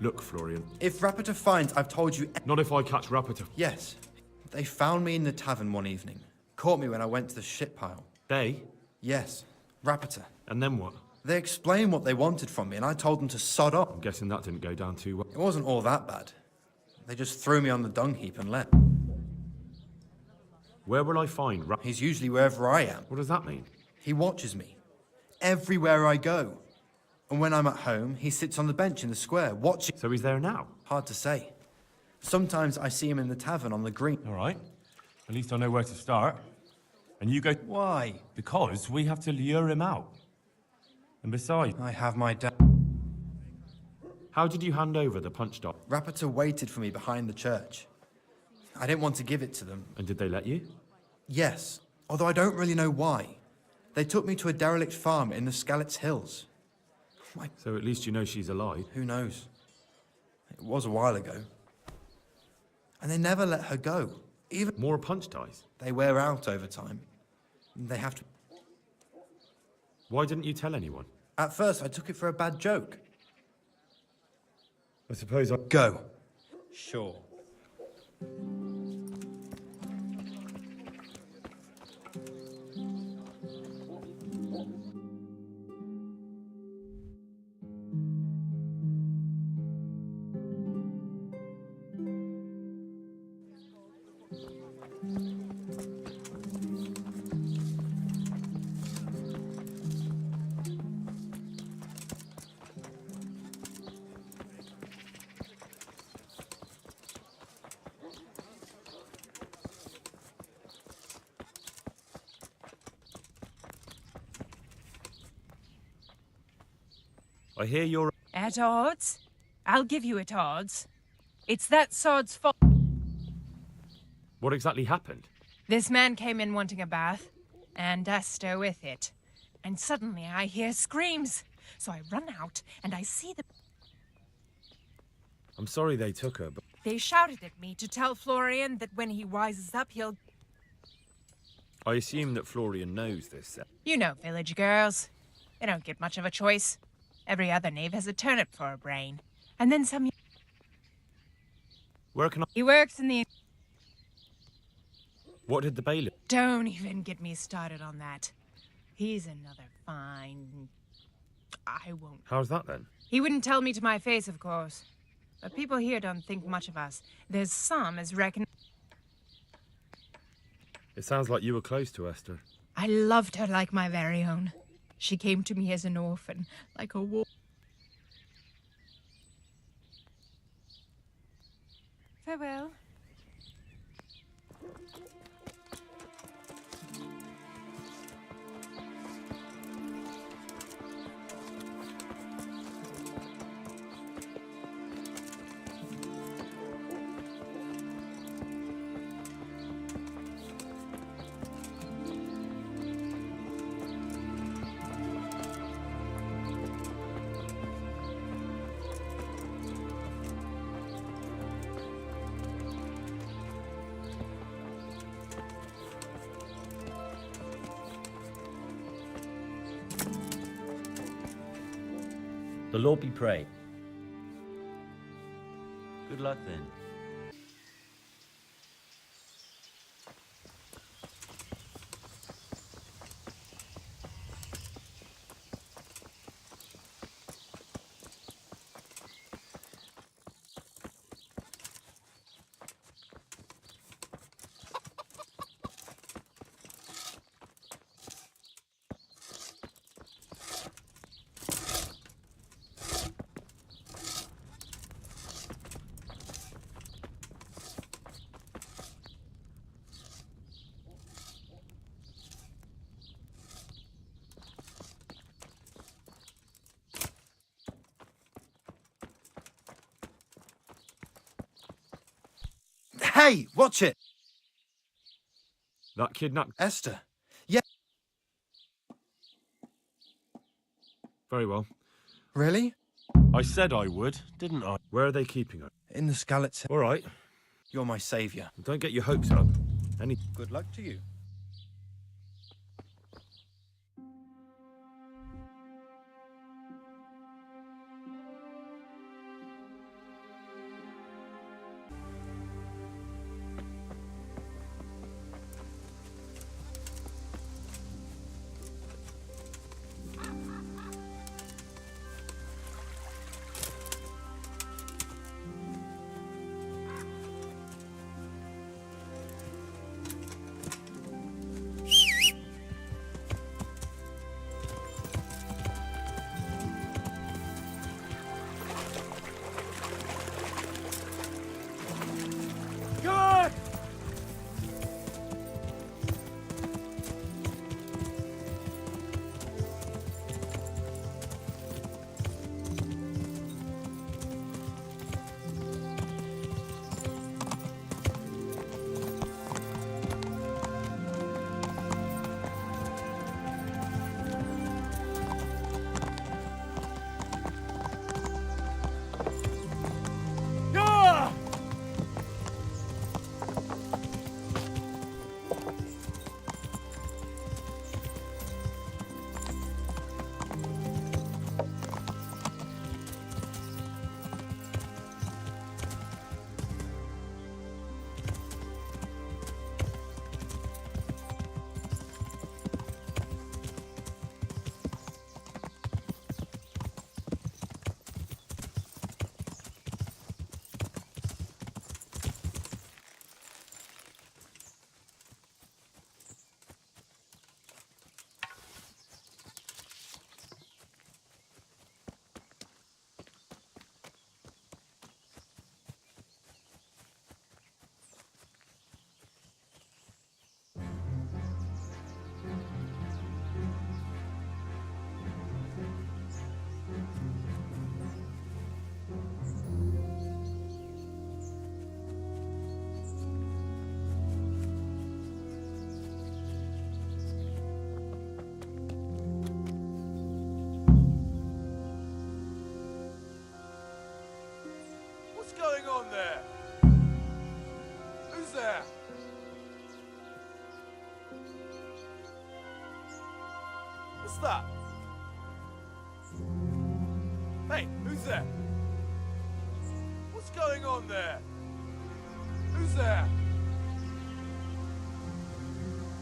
Look, Florian. If Rapita finds I've told you... Not if I catch Rapita. Yes. They found me in the tavern one evening. Caught me when I went to the shit pile. They? Yes. Rapita. And then what? They explained what they wanted from me, and I told them to sod off. I'm guessing that didn't go down too well. It wasn't all that bad. They just threw me on the dung heap and left. Where will I find Rapita? He's usually wherever I am. What does that mean? He watches me. Everywhere I go. And when I'm at home, he sits on the bench in the square, watching. So he's there now? Hard to say. Sometimes I see him in the tavern on the green. All right. At least I know where to start. And you go... Why? Because we have to lure him out. And besides... I have my How did you hand over the punch dog? Rapita waited for me behind the church. I didn't want to give it to them. And did they let you? Yes, although I don't really know why. They took me to a derelict farm in the Skalitz Hills. So at least you know she's alive. Who knows? It was a while ago. And they never let her go. Even more punch dice. They wear out over time. They have to... Why didn't you tell anyone? At first, I took it for a bad joke. I suppose I... Go. Sure. I hear you're... At odds? I'll give you at odds. It's that sod's fault. What exactly happened? This man came in wanting a bath, and Esther with it. And suddenly I hear screams. So I run out, and I see the... I'm sorry they took her, but... They shouted at me to tell Florian that when he wises up, he'll... I assume that Florian knows this. You know village girls. They don't get much of a choice. Every other knave has a turnip for a brain. And then some... Where can I... He works in the... What did the bailiff... Don't even get me started on that. He's another fine... I won't... How's that then? He wouldn't tell me to my face, of course. But people here don't think much of us. There's some as reckon... It sounds like you were close to Esther. I loved her like my very own. She came to me as an orphan, like a wolf. Farewell. The Lord be praised. Good luck then. Hey, watch it! That kidnapped... Esther. Yeah. Very well. Really? I said I would, didn't I? Where are they keeping her? In the Skalitz. All right. You're my savior. Don't get your hopes up. Good luck to you. that? Hey, who's there? What's going on there? Who's there?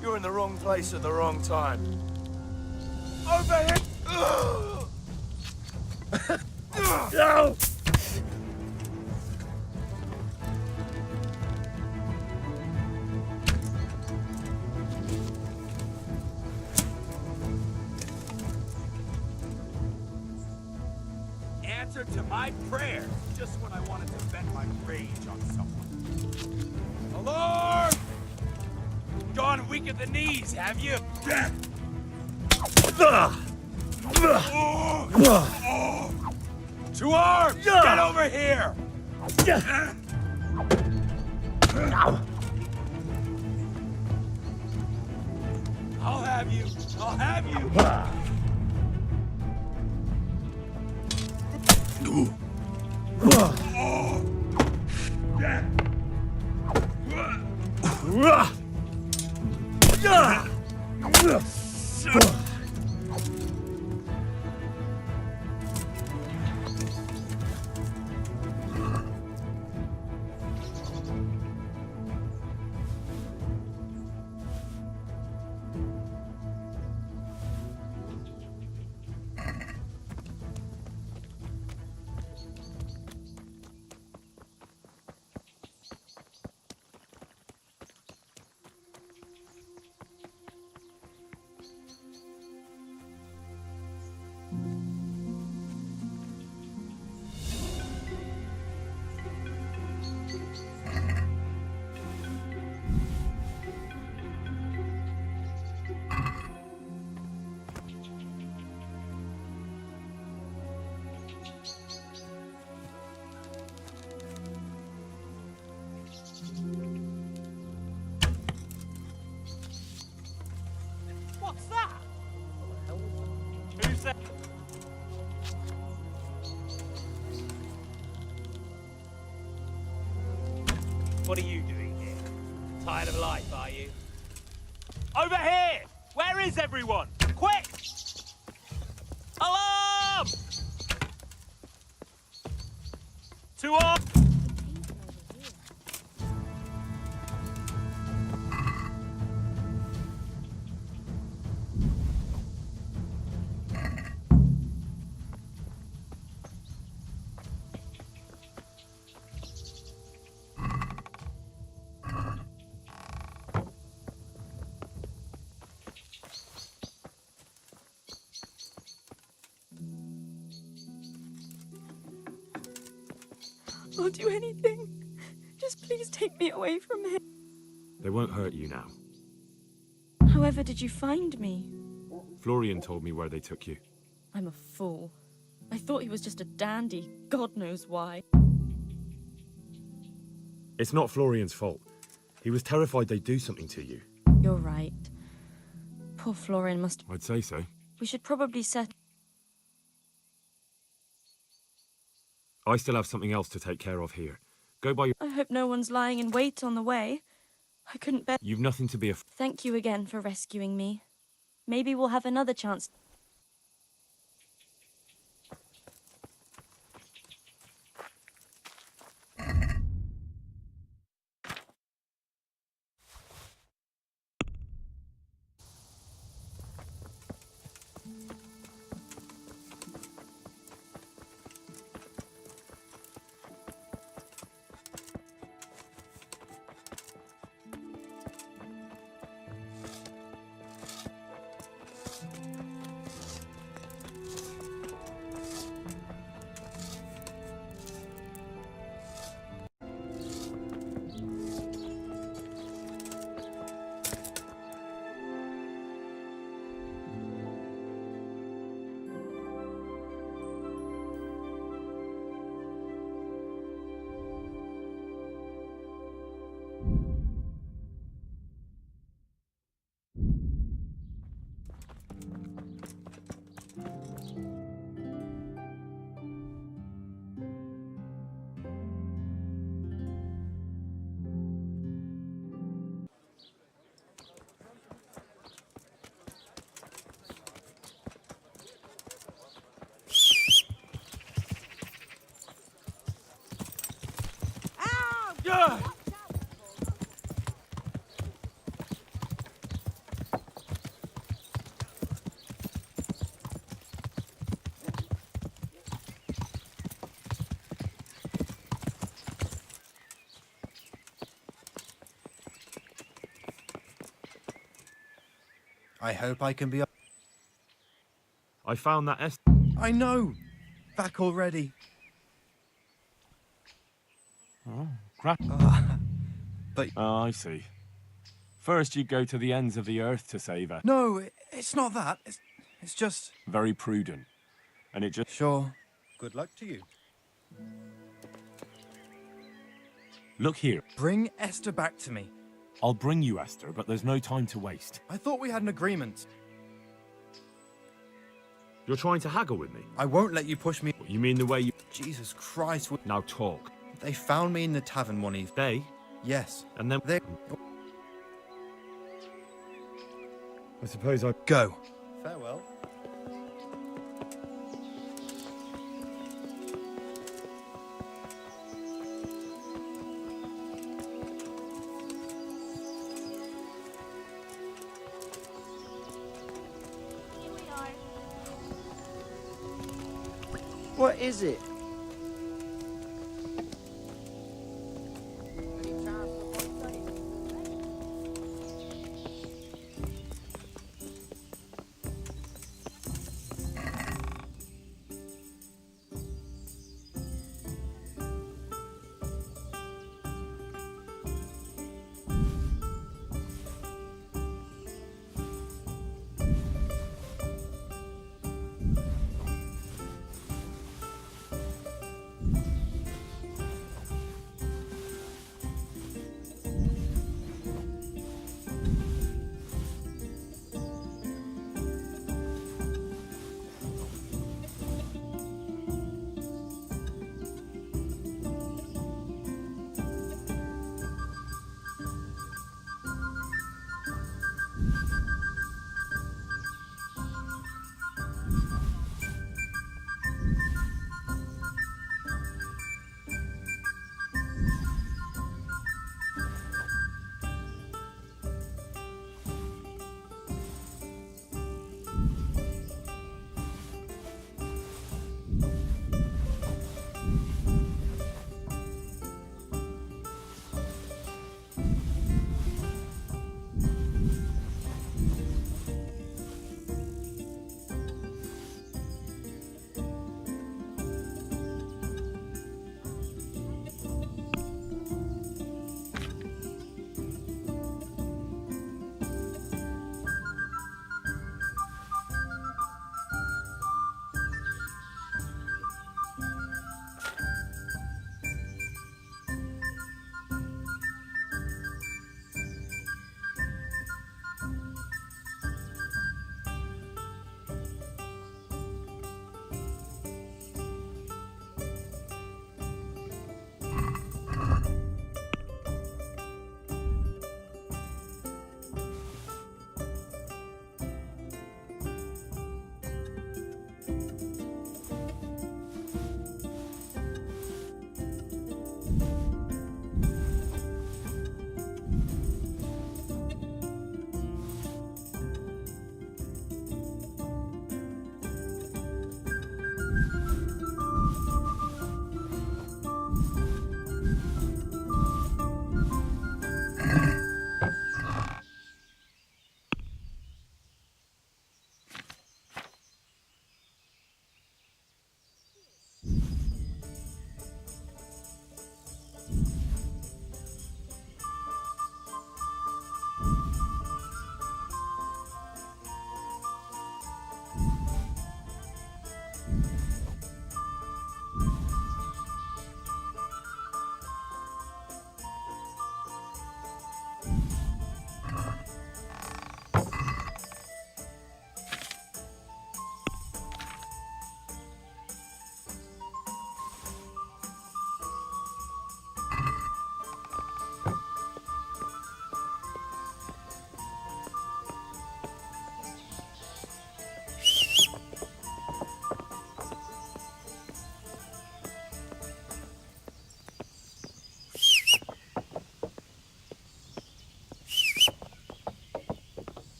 You're in the wrong place at the wrong time. Over here! No! Answer to my prayer, just when I wanted to vent my rage on someone. Alarm! Gone weak at the knees, have you? To arms! Get over here! I'll have you! I'll have you! What's that? Who's that? What are you doing here? Tired of life, are you? Over here! Where is everyone? Quick! Alarm! To arms! I'll do anything. Just please take me away from him. They won't hurt you now. However did you find me? Florian told me where they took you. I'm a fool. I thought he was just a dandy. God knows why. It's not Florian's fault. He was terrified they'd do something to you. You're right. Poor Florian must... I'd say so. We should probably set... I still have something else to take care of here. Go by your... I hope no one's lying in wait on the way. I couldn't bear... You've nothing to be afraid. Thank you again for rescuing me. Maybe we'll have another chance. I hope I can be... I found that Esther. I know! Back already. Oh, crap. But... Oh, I see. First you go to the ends of the earth to save her. No, it's not that. It's just... Very prudent. And it just... Sure. Good luck to you. Look here. Bring Esther back to me. I'll bring you Esther, but there's no time to waste. I thought we had an agreement. You're trying to haggle with me? I won't let you push me. You mean the way you... Jesus Christ. Now talk. They found me in the tavern one evening. They? Yes. And then... They... I suppose I... Go. Farewell. What is it?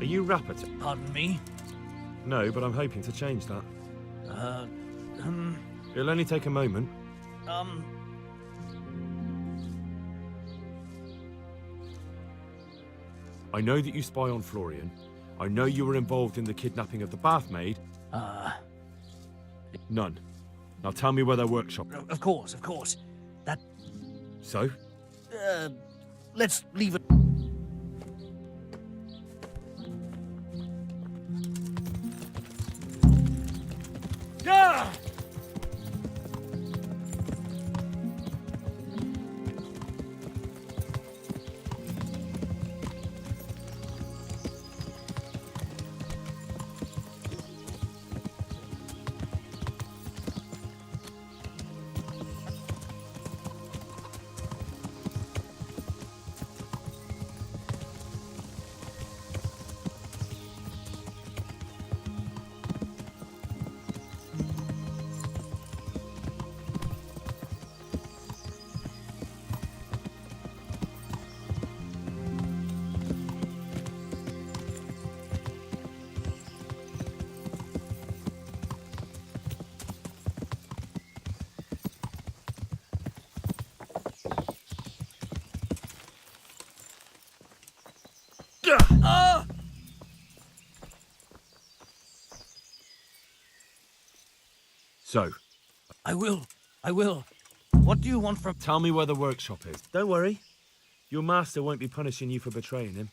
you Rapper? Pardon me? No, but I'm hoping to change that. Uh, It'll only take a moment. I know that you spy on Florian. I know you were involved in the kidnapping of the bath maid. None. Now tell me where their workshop. Of course. That... So? Let's leave it... Yeah! So? I will. What do you want from... Tell me where the workshop is. Don't worry. Your master won't be punishing you for betraying him.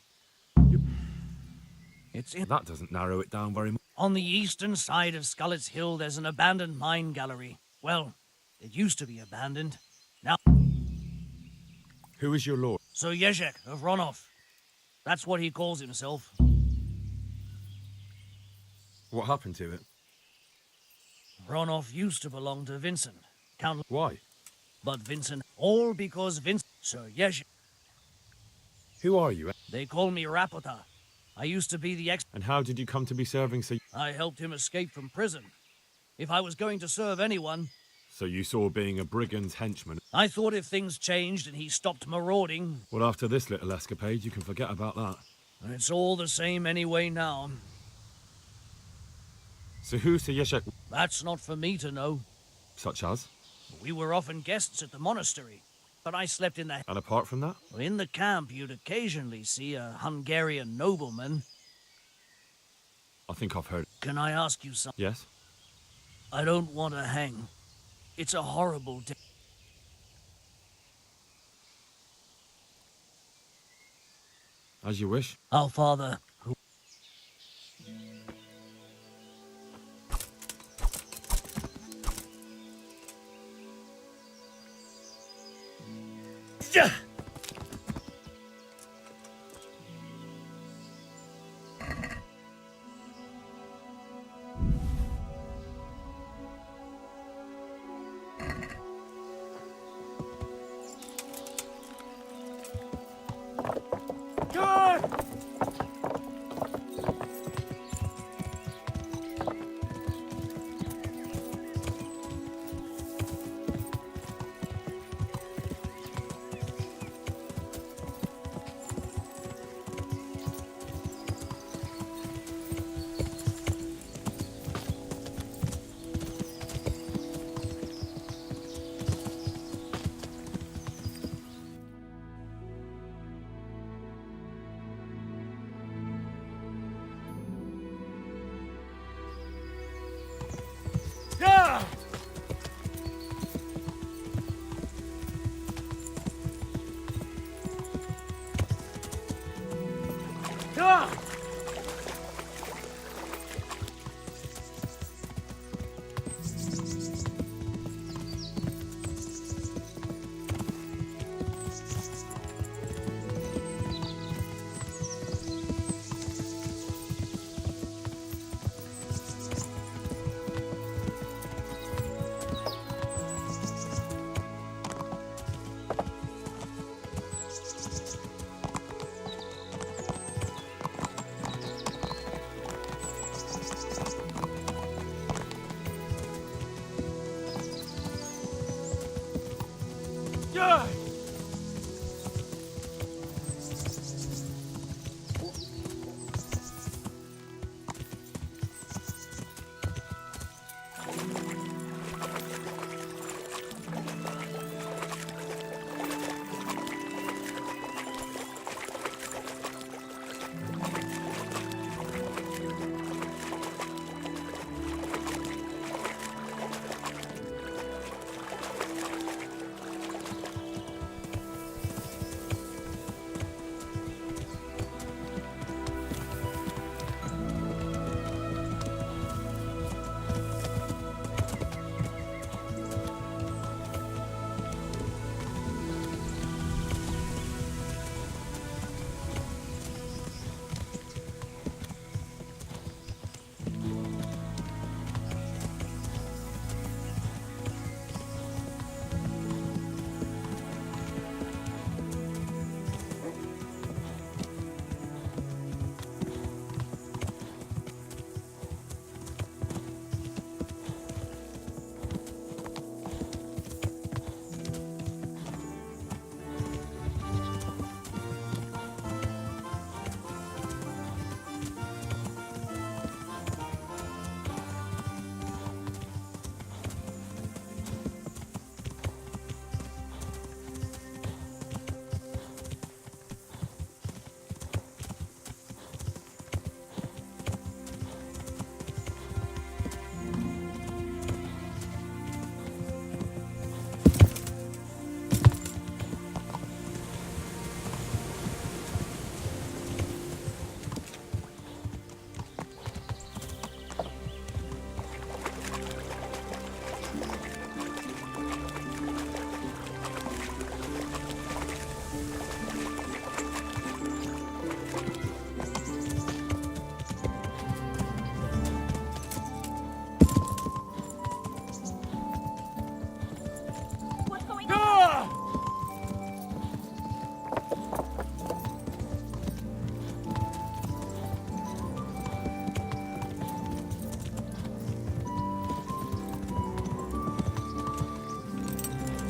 It's in... That doesn't narrow it down very much. On the eastern side of Skullet's Hill, there's an abandoned mine gallery. Well, it used to be abandoned. Now... Who is your lord? Sir Yezhek of Ronov. That's what he calls himself. What happened to it? Ronov used to belong to Vincent. Count... Why? But Vincent... All because Vincent... Sir Yezhek... Who are you? They call me Rapota. I used to be the ex... And how did you come to be serving Sir... I helped him escape from prison. If I was going to serve anyone... So you saw being a brigand's henchman? I thought if things changed and he stopped marauding... Well, after this little escapade, you can forget about that. It's all the same anyway now. So who's Sir Yezhek? That's not for me to know. Such as? We were often guests at the monastery, but I slept in the... And apart from that? In the camp, you'd occasionally see a Hungarian nobleman. I think I've heard. Can I ask you something? Yes? I don't want to hang. It's a horrible day. As you wish. Our father, who...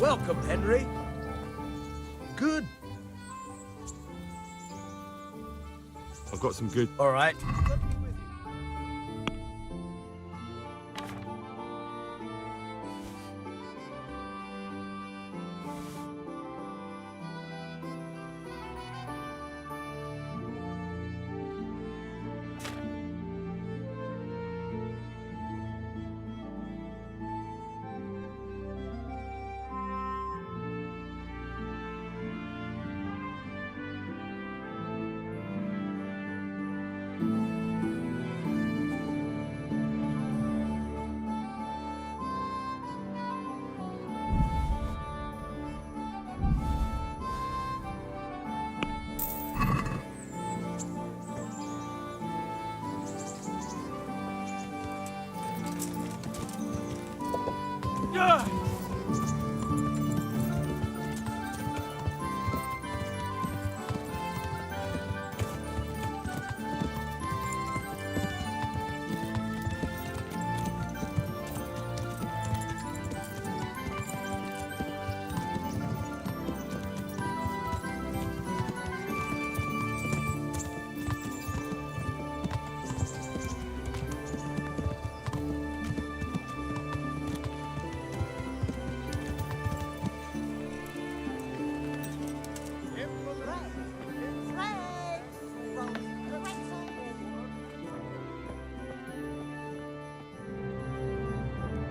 Welcome, Henry. Good. I've got some good... All right.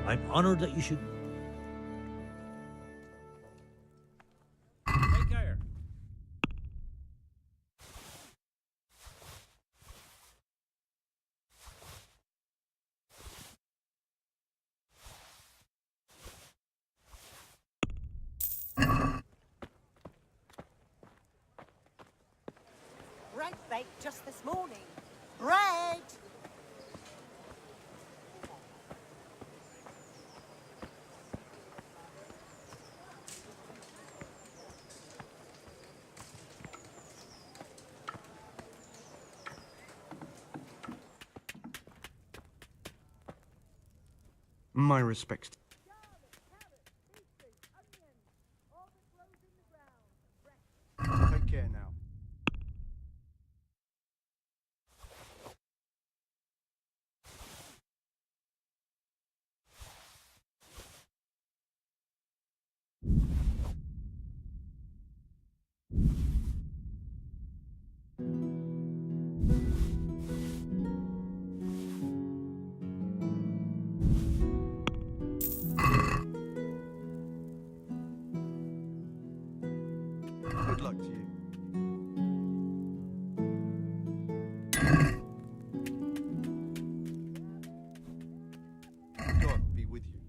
I'm honored that you should... Take care. Bread baked just this morning. Bread! My respects. Take care now. Good luck to you. God be with you.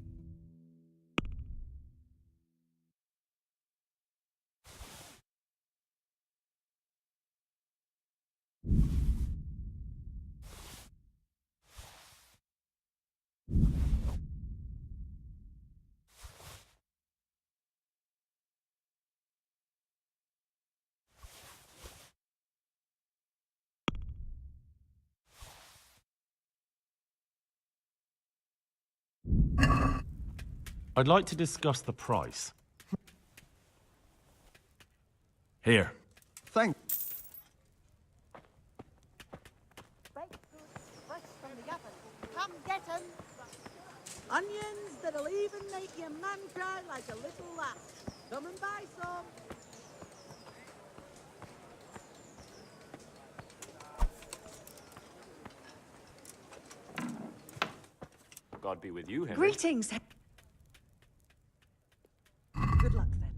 I'd like to discuss the price. Here. Thank. Baked goods fresh from the oven. Come get 'em. Onions that'll even make your mum cry like a little lass. Come and buy some. God be with you, Henry. Greetings. Good luck then.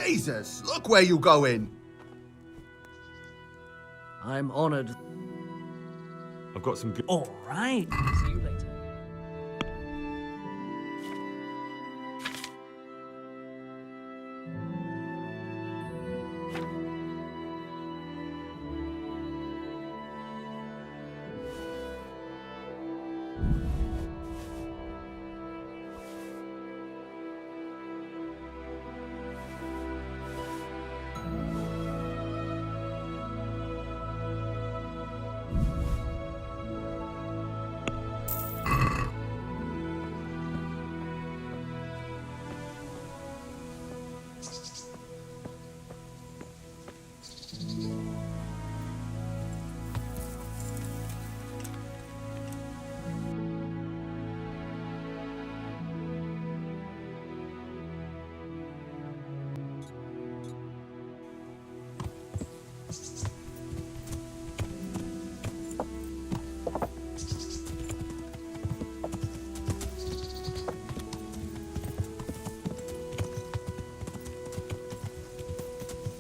Jesus, look where you're going. I'm honored. I've got some good... All right. See you later.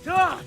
God!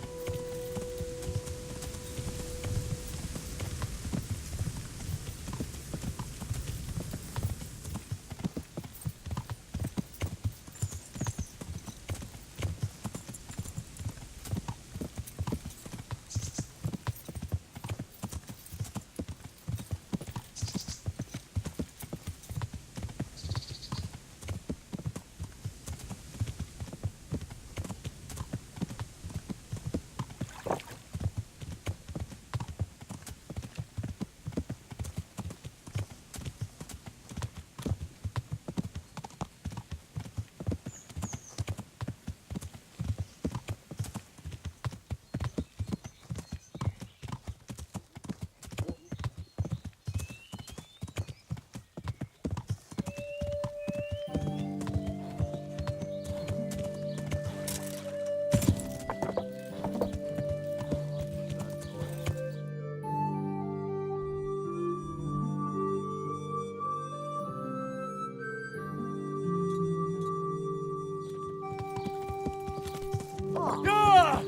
God!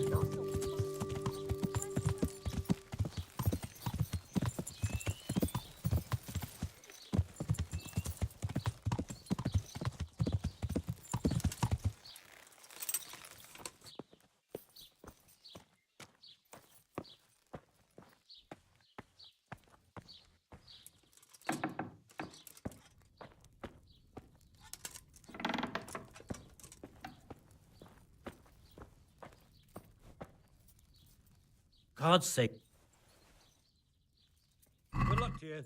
God's sake. Good luck to you.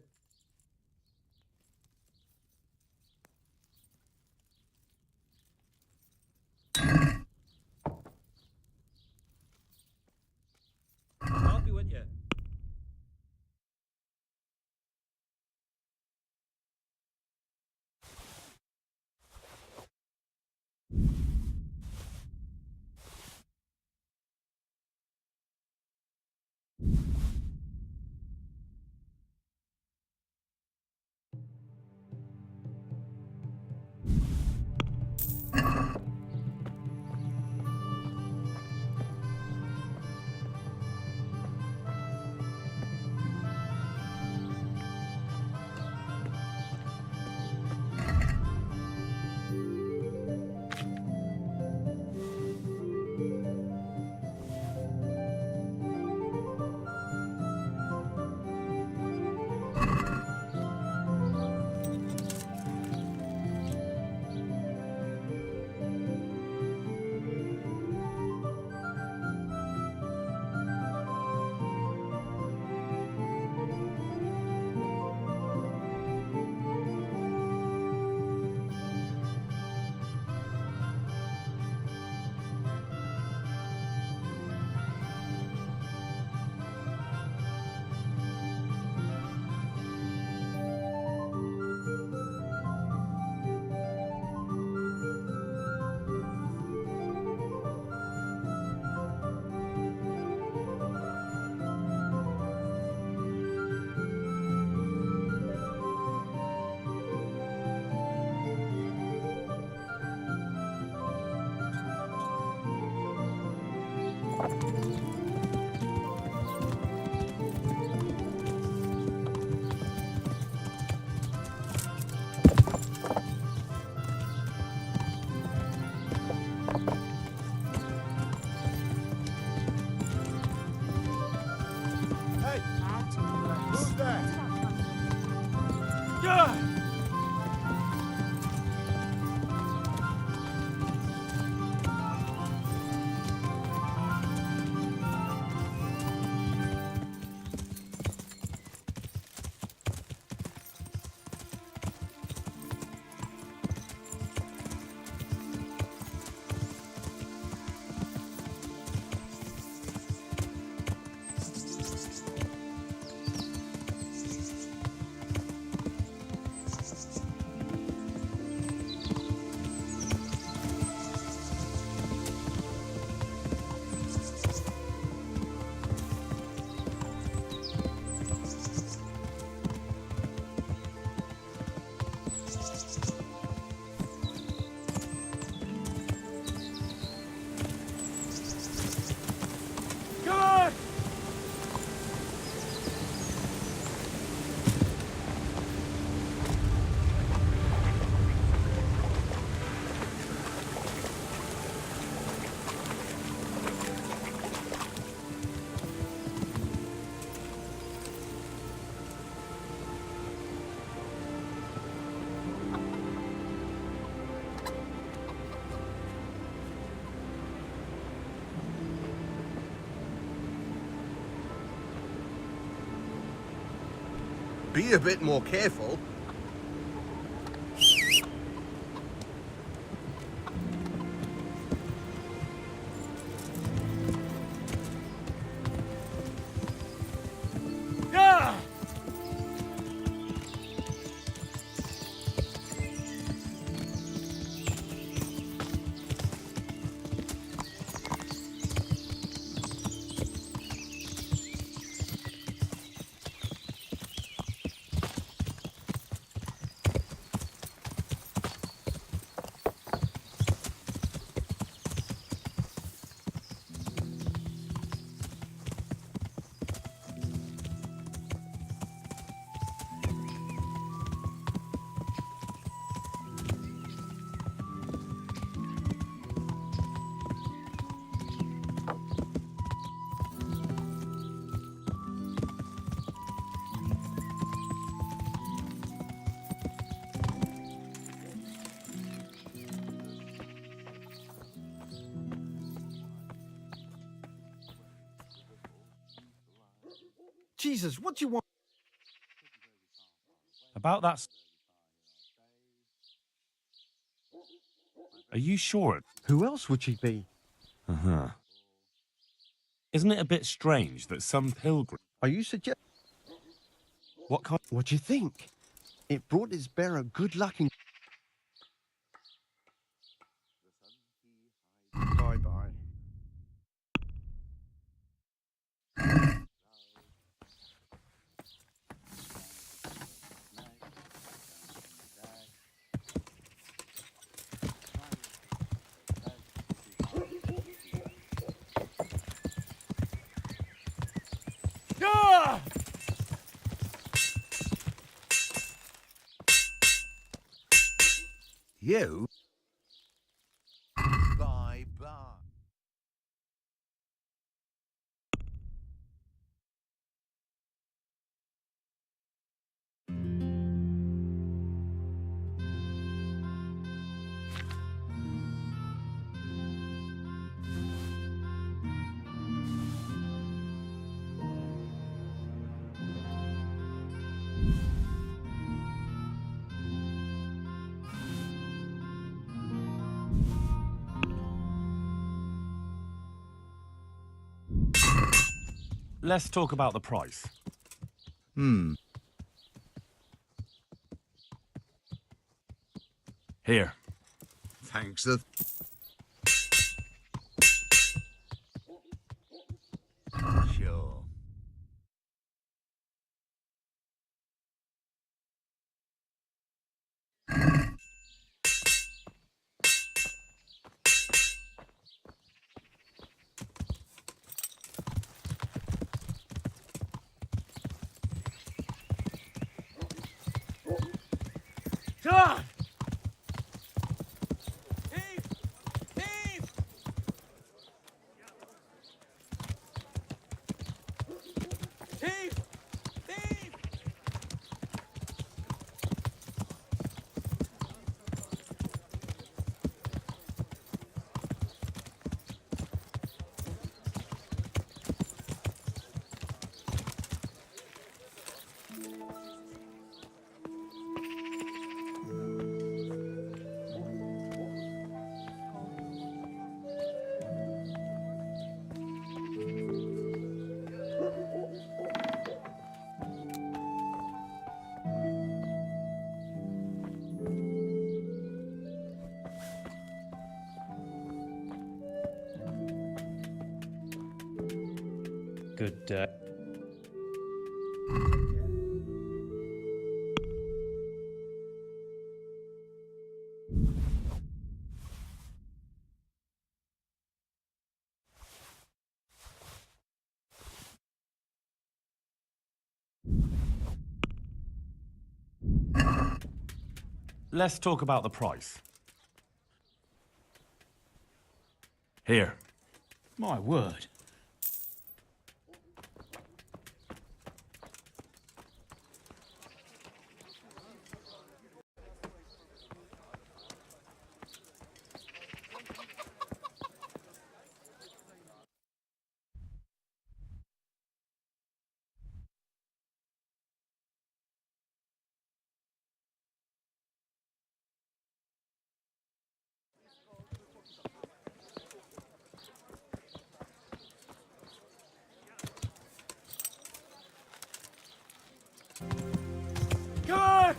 I'll be with you. Deliverance. Who's there? It's about money. Yeah! Good! Be a bit more careful. Yeah! Jesus, what do you want? About that. Are you sure? Who else would she be? Uh-huh. Isn't it a bit strange that some pilgrim... Are you suggest? What kind... What do you think? It brought its bearer good luck and... Bye-bye. Yeah! You? Bye-bye. Let's talk about the price. Here. Thanks. Sure. God! Good Let's talk about the price. Here. My word. Come on!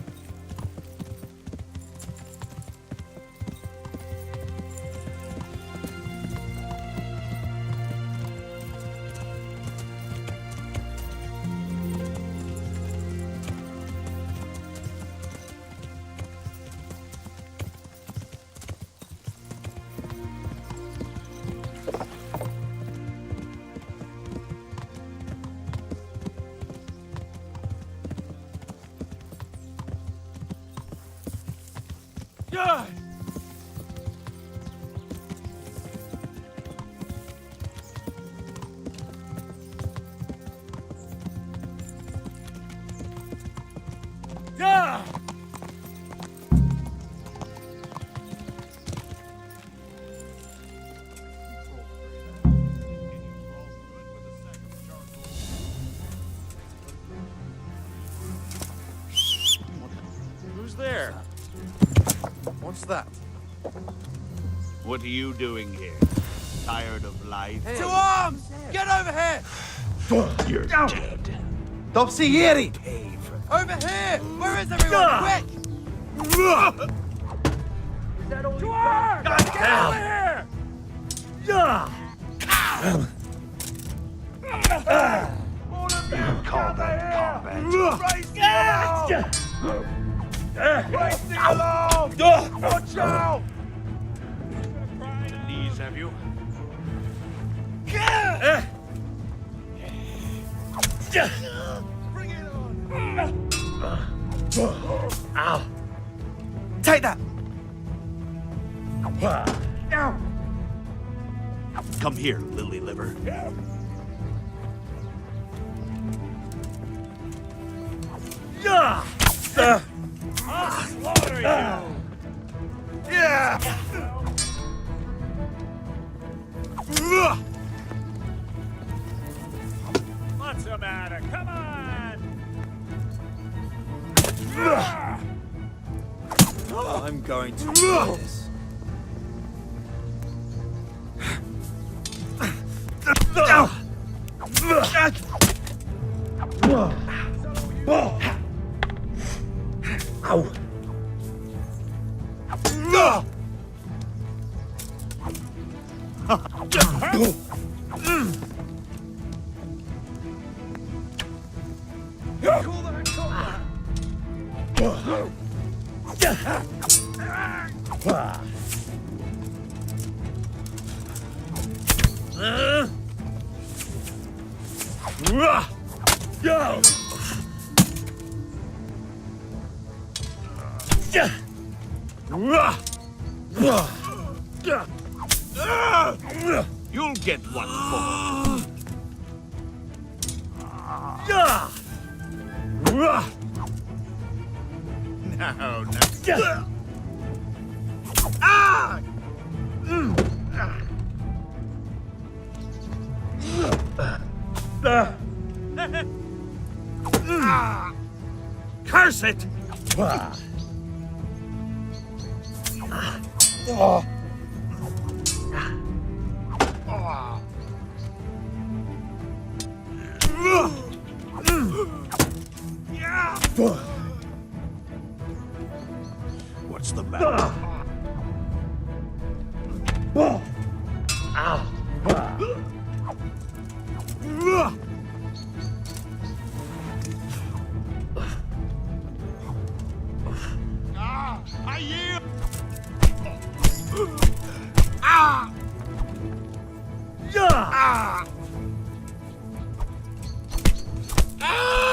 Yeah! Yeah! Who's there? What's that? What are you doing here? Tired of life? To arms! Get over here! You're dead. Dobsy Yeri! Over here! Where is everyone? Quick! To arms! Get over here! All of you, Call that combat. raise the alarm! Raise the alarm! Watch out! Knees, have you? Bring it on! Ow! Take that! Come here, lily liver. I'll slaughter you! Yeah! What's the matter? Come on! I'm going to do this. Ow! You'll get one for. No, no. Ah! Curse it! What's the matter? I yield! Ah! Ah! Ah!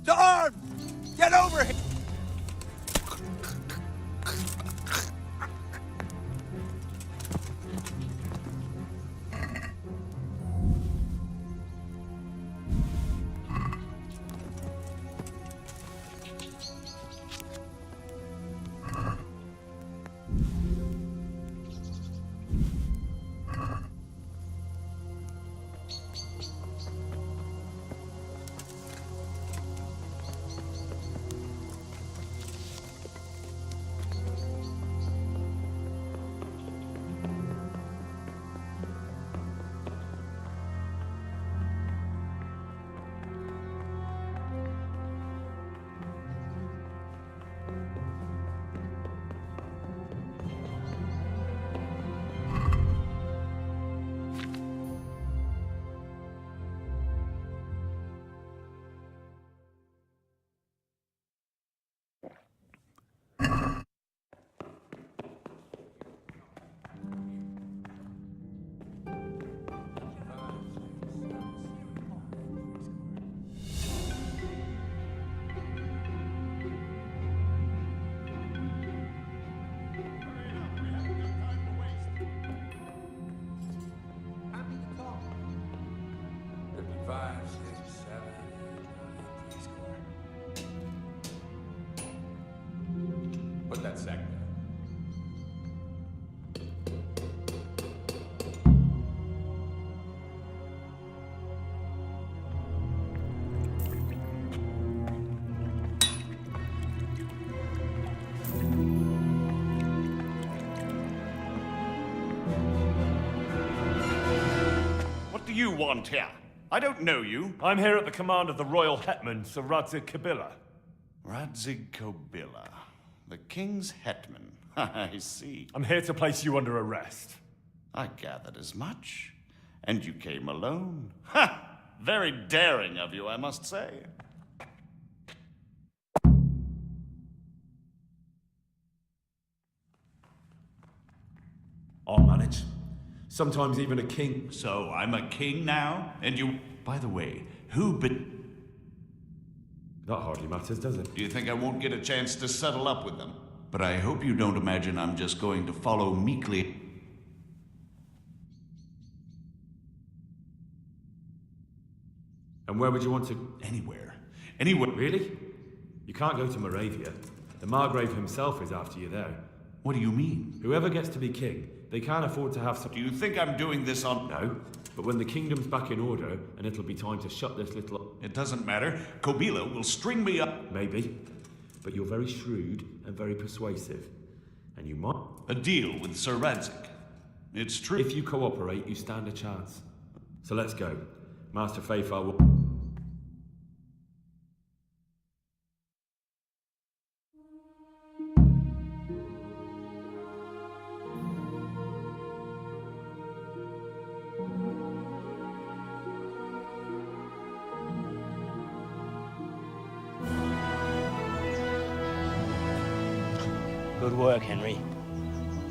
Darn! Get over here! Put that sack down. What do you want here? I don't know you. I'm here at the command of the royal hetman, Sir Radzig Kobyla. Radzig Kobyla, the king's hetman. I see. I'm here to place you under arrest. I gathered as much. And you came alone. Ha! Very daring of you, I must say. I'll manage. Sometimes even a king. So I'm a king now, and you... By the way, who That hardly matters, does it? Do you think I won't get a chance to settle up with them? But I hope you don't imagine I'm just going to follow meekly. And where would you want to... Anywhere. Anywhere. Really? You can't go to Moravia. The Margrave himself is after you there. What do you mean? Whoever gets to be king, they can't afford to have some... Do you think I'm doing this on... No, but when the kingdom's back in order, and it'll be time to shut this little... It doesn't matter. Kobyla will string me up. Maybe. But you're very shrewd and very persuasive. And you might... A deal with Sir Radzig. It's true. If you cooperate, you stand a chance. So let's go. Master Fafar will... Good work, Henry.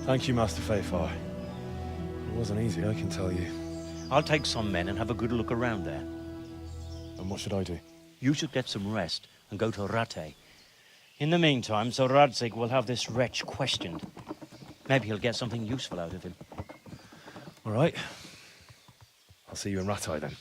Thank you, Master Fafar. It wasn't easy, I can tell you. I'll take some men and have a good look around there. And what should I do? You should get some rest and go to Rattay. In the meantime, Sir Radzig will have this wretch questioned. Maybe he'll get something useful out of him. All right. I'll see you in Rattay then.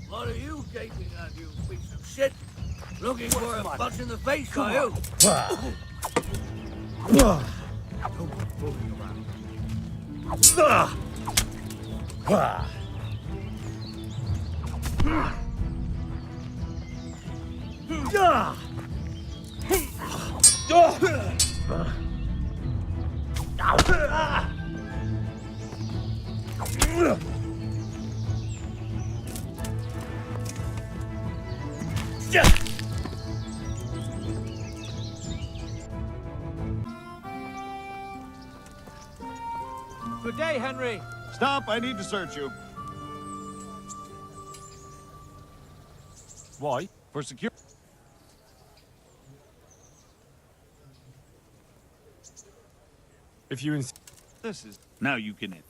What are you gaping at, you piece of shit? Looking for a punch in the face, are you? Don't be fooling around. Good day, Henry. Stop, I need to search you. Why? For security. If you insist. This is... Now you can in.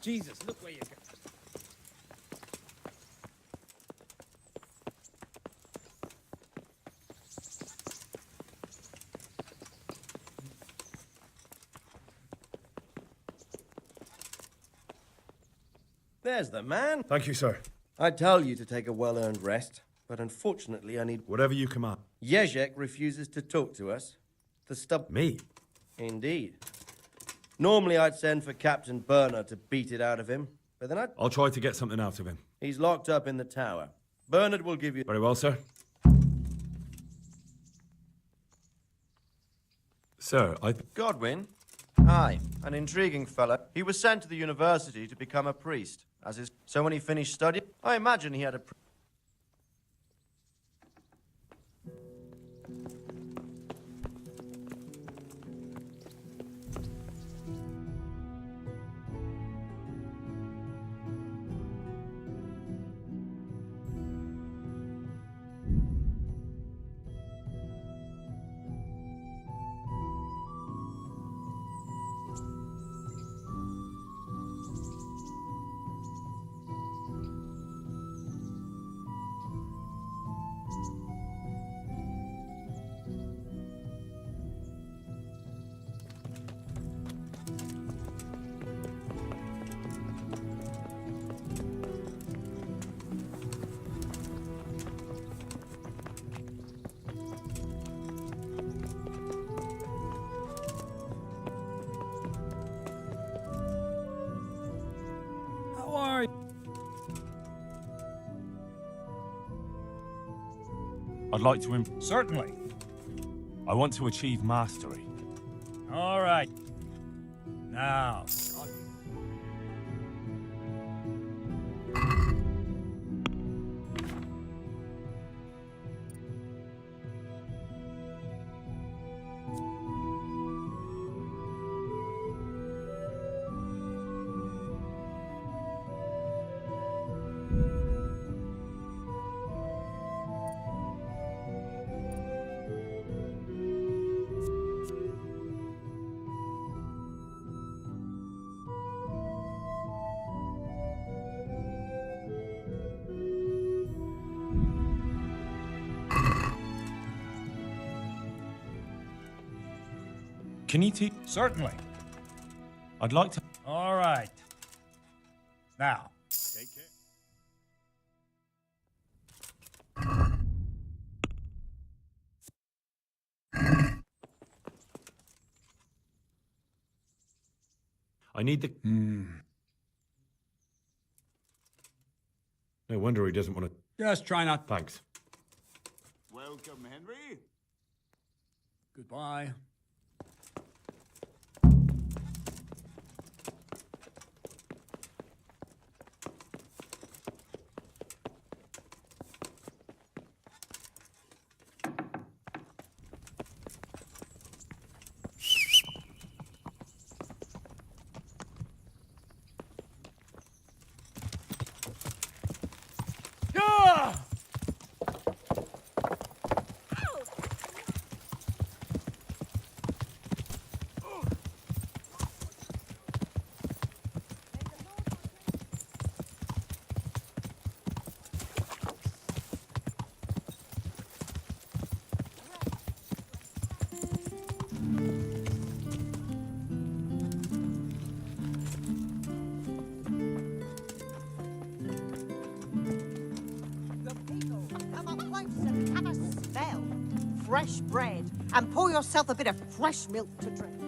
Jesus, look where you're going. There's the man. Thank you, sir. I tell you to take a well-earned rest, but unfortunately I need... Whatever you command. Jezek refuses to talk to us. Me? Indeed. Normally I'd send for Captain Bernard to beat it out of him, but then I'll try to get something out of him. He's locked up in the tower. Bernard will give you... Very well, sir. Sir, Godwin? Aye, an intriguing fellow. He was sent to the university to become a priest. So when he finished studying, I imagine he had a... I'd like to... Certainly. I want to achieve mastery. All right. Now. Can you teach? Certainly. I'd like to... All right. Now, Take care. I need the... No wonder he doesn't want to... Just try not... Thanks. Welcome, Henry. Goodbye. Have a spell. Fresh bread. And pour yourself a bit of fresh milk to drink.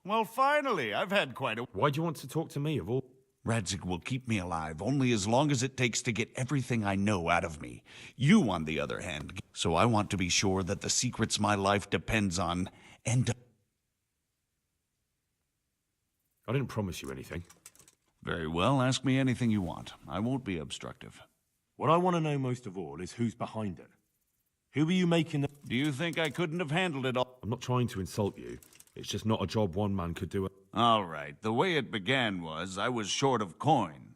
Well, finally, I've had quite a... Why do you want to talk to me of all... Radzig will keep me alive only as long as it takes to get everything I know out of me. You, on the other hand, so I want to be sure that the secrets my life depends on end up... I didn't promise you anything. Very well, ask me anything you want. I won't be obstructive. What I want to know most of all is who's behind it. Who are you making the... Do you think I couldn't have handled it all? I'm not trying to insult you. It's just not a job one man could do. All right, the way it began was I was short of coin.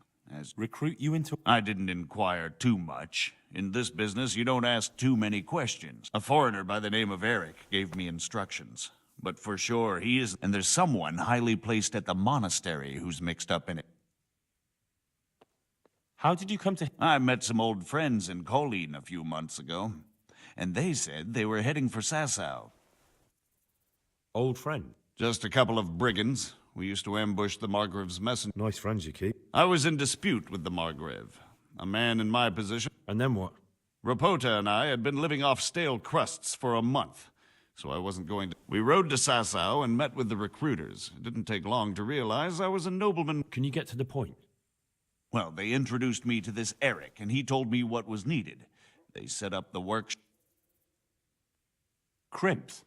Recruit you into... I didn't inquire too much. In this business, you don't ask too many questions. A foreigner by the name of Eric gave me instructions. But for sure, he is... And there's someone highly placed at the monastery who's mixed up in it. How did you come to... I met some old friends in Colleen a few months ago, and they said they were heading for Sasau. Old friend? Just a couple of brigands. We used to ambush the Margrave's messenger. Nice friends you keep. I was in dispute with the Margrave. A man in my position. And then what? Rapota and I had been living off stale crusts for a month, so I wasn't going to... We rode to Sasau and met with the recruiters. It didn't take long to realize I was a nobleman. Can you get to the point? Well, they introduced me to this Eric, and he told me what was needed. They set up the work... Crimps?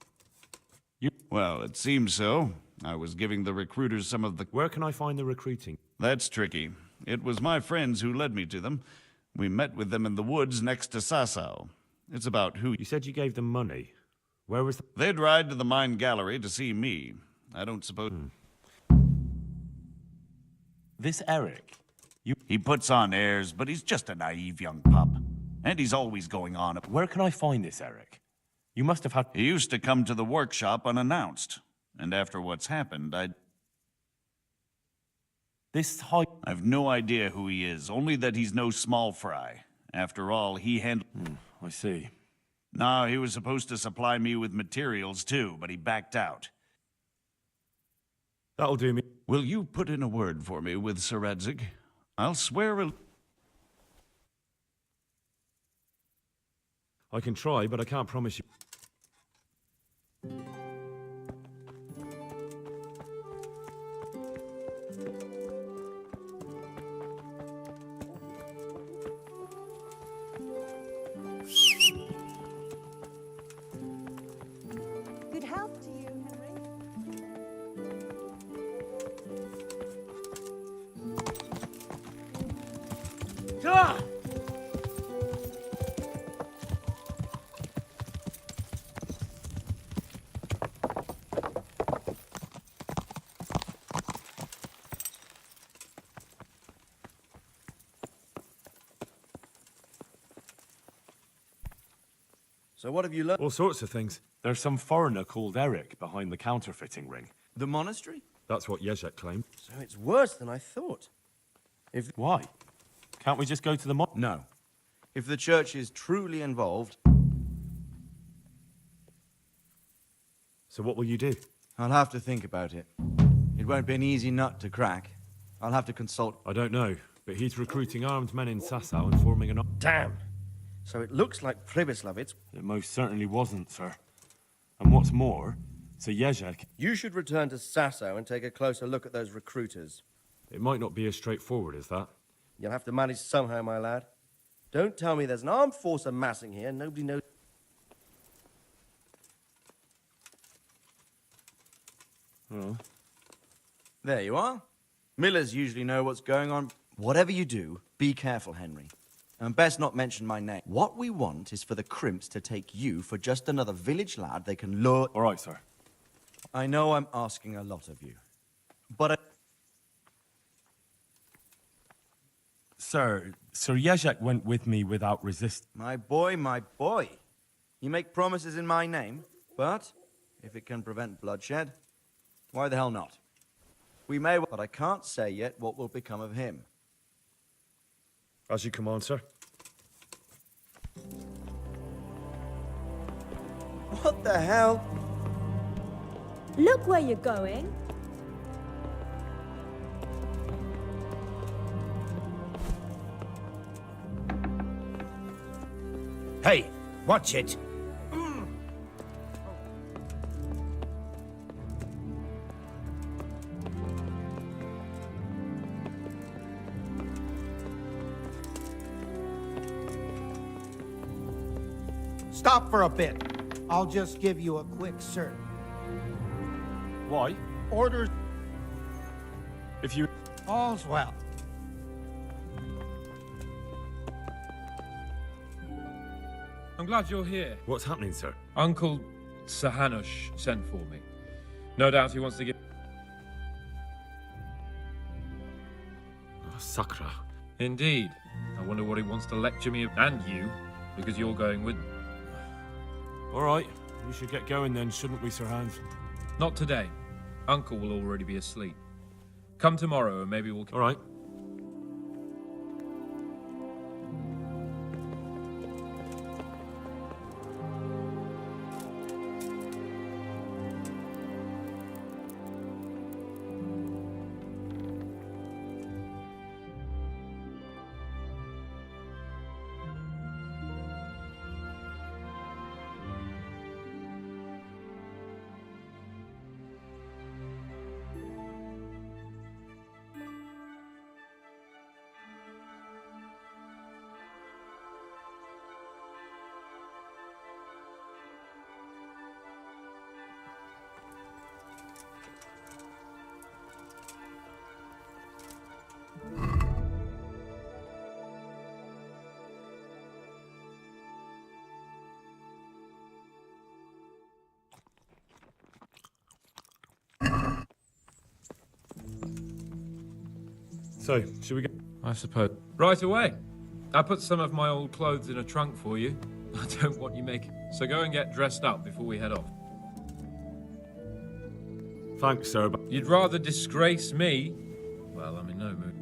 Well, it seems so. I was giving the recruiters some of the... Where can I find the recruiting? That's tricky. It was my friends who led me to them. We met with them in the woods next to Sasau. It's about who... You said you gave them money. Where was... They'd ride to the mine gallery to see me. I don't suppose... This Eric? He puts on airs, but he's just a naive young pup. And he's always going on... Where can I find this Eric? You must have had... He used to come to the workshop unannounced. And after what's happened, I've no idea who he is, only that he's no small fry. After all, he handled... I see. No, he was supposed to supply me with materials too, but he backed out. That'll do me. Will you put in a word for me with Sir Radzig? I'll swear I can try, but I can't promise you. Good health to you, Henry. Ah! So what have you learned? All sorts of things. There's some foreigner called Eric behind the counterfeiting ring. The monastery? That's what Jezek claimed. So it's worse than I thought. Why? Can't we just go to the No. If the church is truly involved... So what will you do? I'll have to think about it. It won't be an easy nut to crack. I'll have to consult... I don't know, but he's recruiting armed men in Sasau and forming an... Damn! So it looks like Pribyslavitz. It most certainly wasn't, sir. And what's more, Sir Jezek... You should return to Sasau and take a closer look at those recruiters. It might not be as straightforward as that. You'll have to manage somehow, my lad. Don't tell me there's an armed force amassing here. Nobody knows... Oh. There you are. Millers usually know what's going on. Whatever you do, be careful, Henry. And best not mention my name. What we want is for the crimps to take you for just another village lad they can lure... All right, sir. I know I'm asking a lot of you. But... Sir Jezek went with me without resist... My boy, my boy. You make promises in my name, but if it can prevent bloodshed, why the hell not? We may, but I can't say yet what will become of him. As you command, sir. What the hell? Look where you're going. Hey, watch it. Stop for a bit. I'll just give you a quick search. Why? Orders. If you... All's well. I'm glad you're here. What's happening, sir? Uncle Sahanush sent for me. No doubt he wants to get... Oh, Sakra. Indeed. I wonder what he wants to lecture me and you, because you're going with me. All right. We should get going then, shouldn't we, Sir Hans? Not today. Uncle will already be asleep. Come tomorrow and maybe we'll... All right. So, should we go? I suppose. Right away. I put some of my old clothes in a trunk for you. I don't want you making... So go and get dressed up before we head off. Thanks, sir. You'd rather disgrace me? Well, I'm in no mood.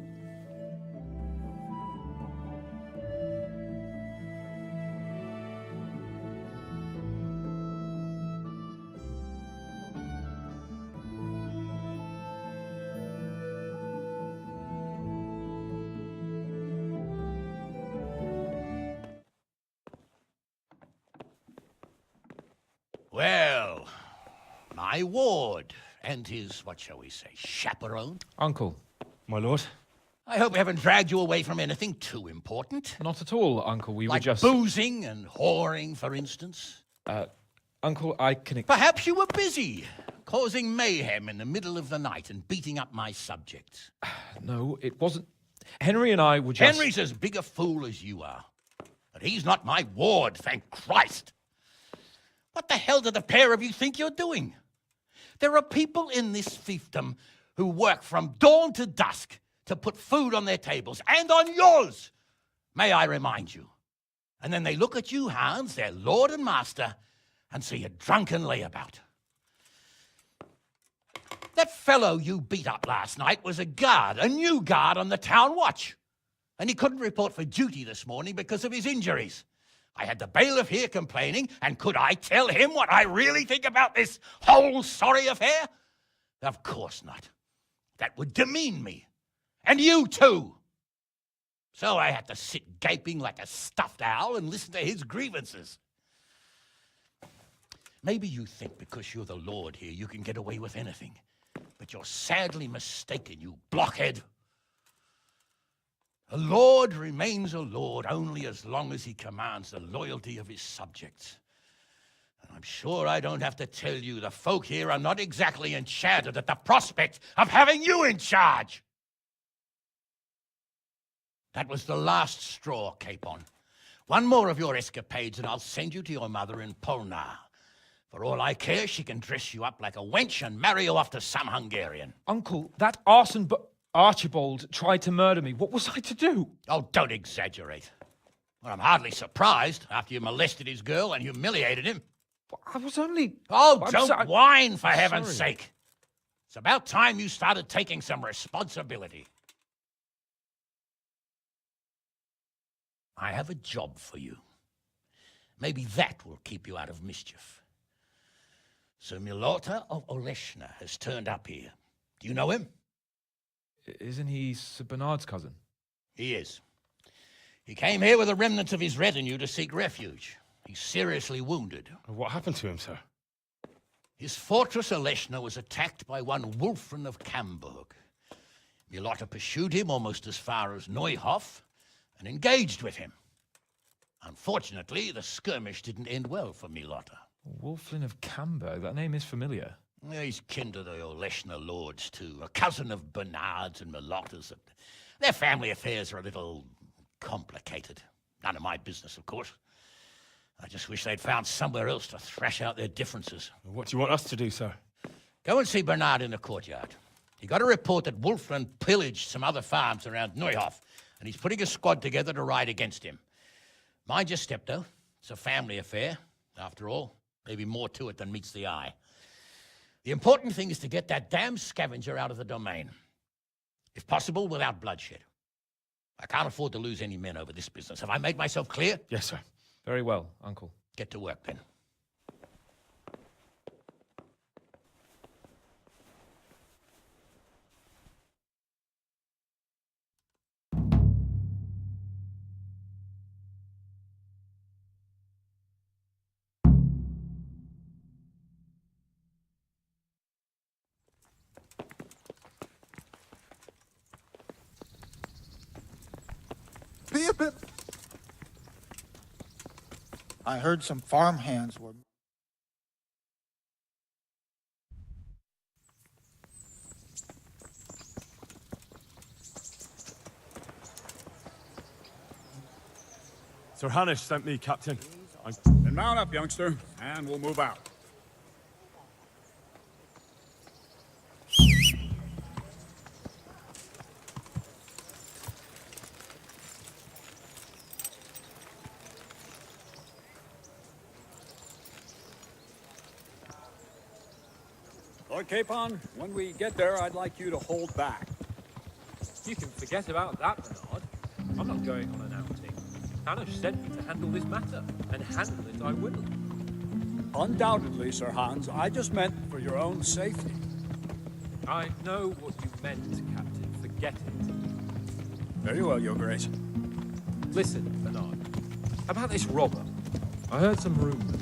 Well, my ward and his, what shall we say, chaperone. Uncle. My lord? I hope we haven't dragged you away from anything too important. Not at all, Uncle. We like were just... boozing and whoring, for instance. Uncle, I can... Perhaps you were busy, causing mayhem in the middle of the night and beating up my subjects. No, it wasn't... Henry and I were just... Henry's as big a fool as you are. But he's not my ward, thank Christ. What the hell do the pair of you think you're doing? There are people in this fiefdom who work from dawn to dusk to put food on their tables and on yours, may I remind you. And then they look at you, Hans, their lord and master, and see a drunken layabout. That fellow you beat up last night was a guard, a new guard on the town watch. And he couldn't report for duty this morning because of his injuries. I had the bailiff here complaining, and could I tell him what I really think about this whole sorry affair? Of course not. That would demean me. And you too. So I had to sit gaping like a stuffed owl and listen to his grievances. Maybe you think because you're the lord here you can get away with anything. But you're sadly mistaken, you blockhead. A lord remains a lord only as long as he commands the loyalty of his subjects. And I'm sure I don't have to tell you the folk here are not exactly enchanted at the prospect of having you in charge. That was the last straw, Capon. One more of your escapades and I'll send you to your mother in Polnar. For all I care, she can dress you up like a wench and marry you off to some Hungarian. Uncle, that arson Archibald tried to murder me. What was I to do? Oh, don't exaggerate. Well, I'm hardly surprised after you molested his girl and humiliated him. I was only... Oh, don't whine, for heaven's sake. It's about time you started taking some responsibility. I have a job for you. Maybe that will keep you out of mischief. Sir Milota of Oleshna has turned up here. Do you know him? Isn't he Sir Bernard's cousin? He is. He came here with the remnants of his retinue to seek refuge. He's seriously wounded. What happened to him, sir? His fortress Oleshna was attacked by one Wulfrin of Camburg. Milota pursued him almost as far as Neuhof and engaged with him. Unfortunately, the skirmish didn't end well for Milota. Wulfrin of Camburg? That name is familiar. Yeah, he's kin to the Oleshna lords, too. A cousin of Bernard's and Milota's. Their family affairs are a little complicated. None of my business, of course. I just wish they'd found somewhere else to thrash out their differences. What do you want us to do, sir? Go and see Bernard in the courtyard. He got a report that Wulfrin pillaged some other farms around Neuhof, and he's putting a squad together to ride against him. Mind your step, though. It's a family affair, after all. Maybe more to it than meets the eye. The important thing is to get that damn scavenger out of the domain. If possible, without bloodshed. I can't afford to lose any men over this business. Have I made myself clear? Yes, sir. Very well, Uncle. Get to work, then. Be a bit. I heard some farmhands were. Sir Hanish sent me, Captain. Then mount up, youngster, and we'll move out. Lord Capon, when we get there, I'd like you to hold back. You can forget about that, Bernard. I'm not going on an outing. Hanish sent me to handle this matter, and handle it I will. Undoubtedly, Sir Hans. I just meant for your own safety. I know what you meant, Captain. Forget it. Very well, Your Grace. Listen, Bernard. About this robber. I heard some rumors.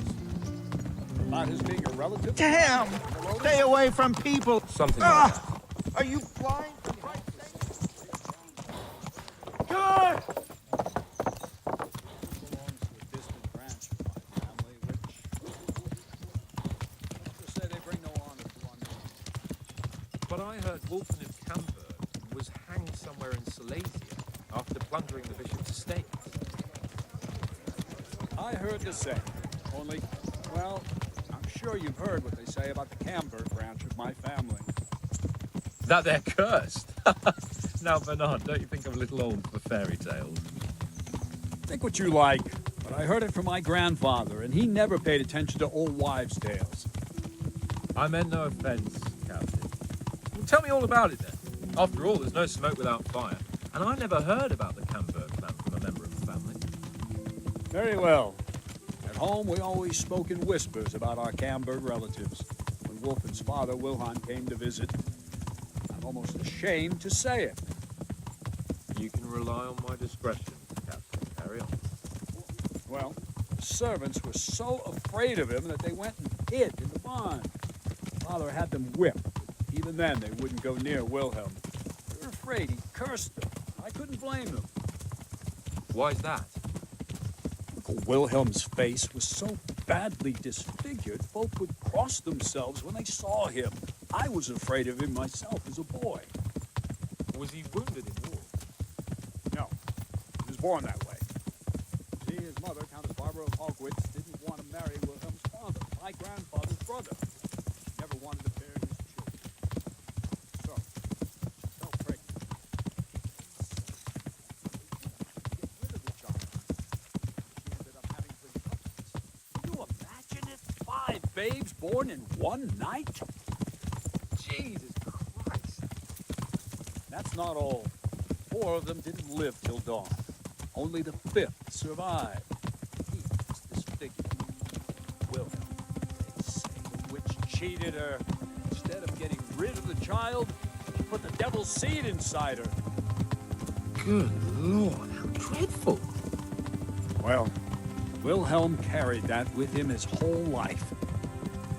About his being a relative? Damn! Stay away from people! Something like that. Are you blind? Good! But I heard Wulfrin of Camburg was hanged somewhere in Silesia after plundering the bishop's estate. I heard the same. Only, well, I'm sure you've heard what they say about the Camburg branch of my family. That they're cursed? Now, Bernard, don't you think I'm a little old for fairy tales? Think what you like, But I heard it from my grandfather, and he never paid attention to old wives' tales. I meant no offense, Captain. Well, tell me all about it then. After all, there's no smoke without fire, and I never heard about the Camberg plan from a member of the family. Very well. At home, we always spoke in whispers about our Camberg relatives. When Wolfen's father, Wilhelm, came to visit, I'm almost ashamed to say it. You can rely on my discretion, Captain. Carry on. Well, the servants were so afraid of him that they went and hid in the barn. Father had them whipped. Even then, they wouldn't go near Wilhelm. They were afraid he cursed them. I couldn't blame them. Why's that? Uncle Wilhelm's face was so badly disfigured, folk would cross themselves when they saw him. I was afraid of him myself as a boy. Was he wounded in war? No, he was born that way. See, his mother, Countess Barbara of Hogwitz, didn't want to marry Wilhelm's father, my grandfather's brother. She never wanted to bear his children. So, fell pregnant. Get rid of the child. She ended up having twin puppies. Can you imagine it? 5 babes born in one night? Jesus Christ. That's not all. 4 of them didn't live till dawn. Only the 5th survived. He was disfigured. Wilhelm, they say the witch cheated her. Instead of getting rid of the child, she put the devil's seed inside her. Good Lord, how dreadful. Well, Wilhelm carried that with him his whole life.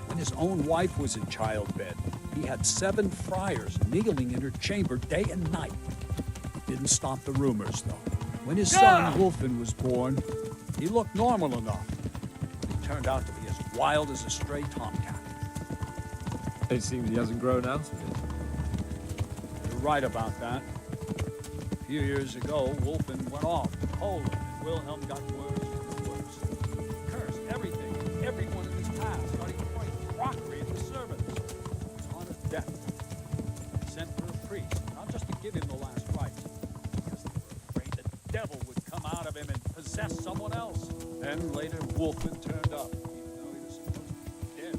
When his own wife was in childbed, he had 7 friars kneeling in her chamber day and night. It didn't stop the rumors, though. When his son, Wolfen, was born, he looked normal enough. But he turned out to be as wild as a stray tomcat. It seems he hasn't grown out of it. You're right about that. A few years ago, Wolfen went off to Poland, and Wilhelm got worse and worse. He cursed everything, everyone in his path, starting throwing crockery at the servants. He was on his death. He sent for a priest, not just to give him the last rites, because they were afraid the devil would come out of him and possess someone else. Then later, Wolfen turned up, even though he was supposed to be dead.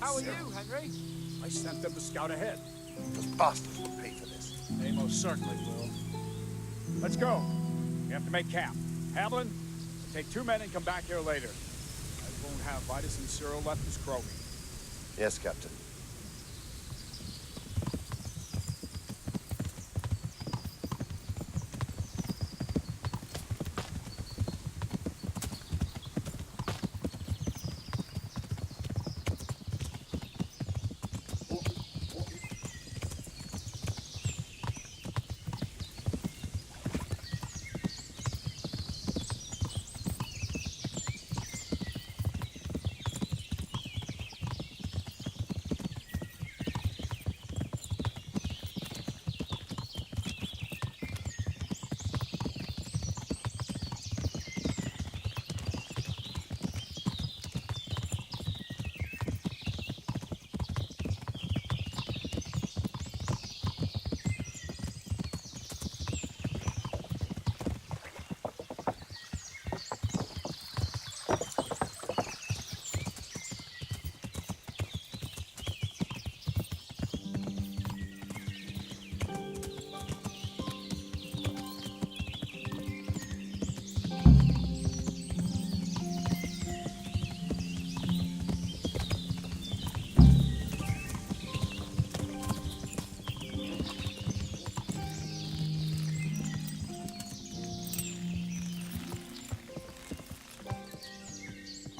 How are you, Henry? I sent them to scout ahead. Those bastards will pay for this. They most certainly will. Let's go. We have to make camp. Hamlin, take 2 men and come back here later. I won't have Vitus and Cyril left as Crowy. Yes, Captain.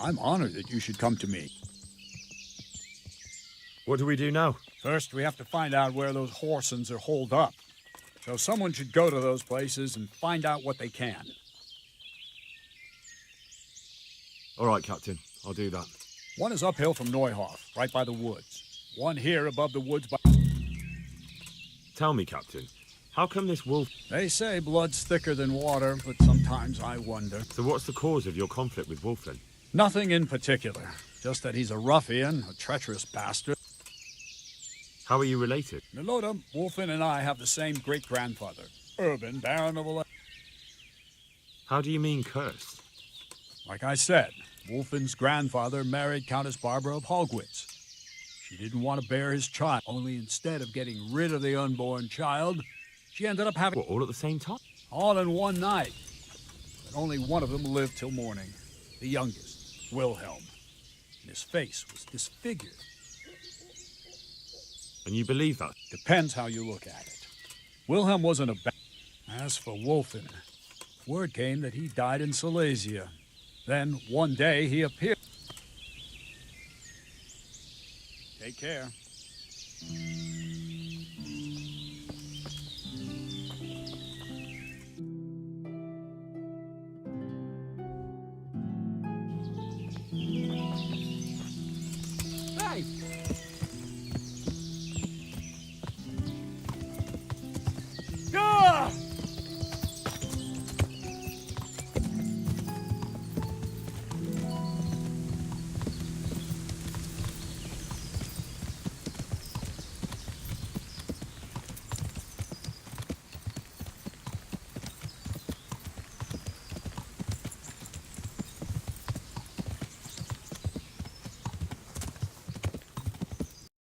I'm honored that you should come to me. What do we do now? First, we have to find out where those Horsons are holed up. So someone should go to those places and find out what they can. All right, Captain. I'll do that. One is uphill from Neuhoff, right by the woods. One here above the woods by... Tell me, Captain, how come this wolf... They say blood's thicker than water, but sometimes I wonder. So what's the cause of your conflict with Wolfen? Nothing in particular. Just that he's a ruffian, a treacherous bastard. How are you related? Milota, Wolfen and I have the same great-grandfather, Urban, Baron of Ole... How do you mean cursed? Like I said, Wolfen's grandfather married Countess Barbara of Hogwitz. She didn't want to bear his child, only instead of getting rid of the unborn child, she ended up having... What, all at the same time? All in one night. But only one of them lived till morning. The youngest, Wilhelm. And his face was disfigured. And you believe that? Depends how you look at it. Wilhelm wasn't a bad... As for Wolfen, word came that he died in Silesia. Then, one day, he appeared. Take care.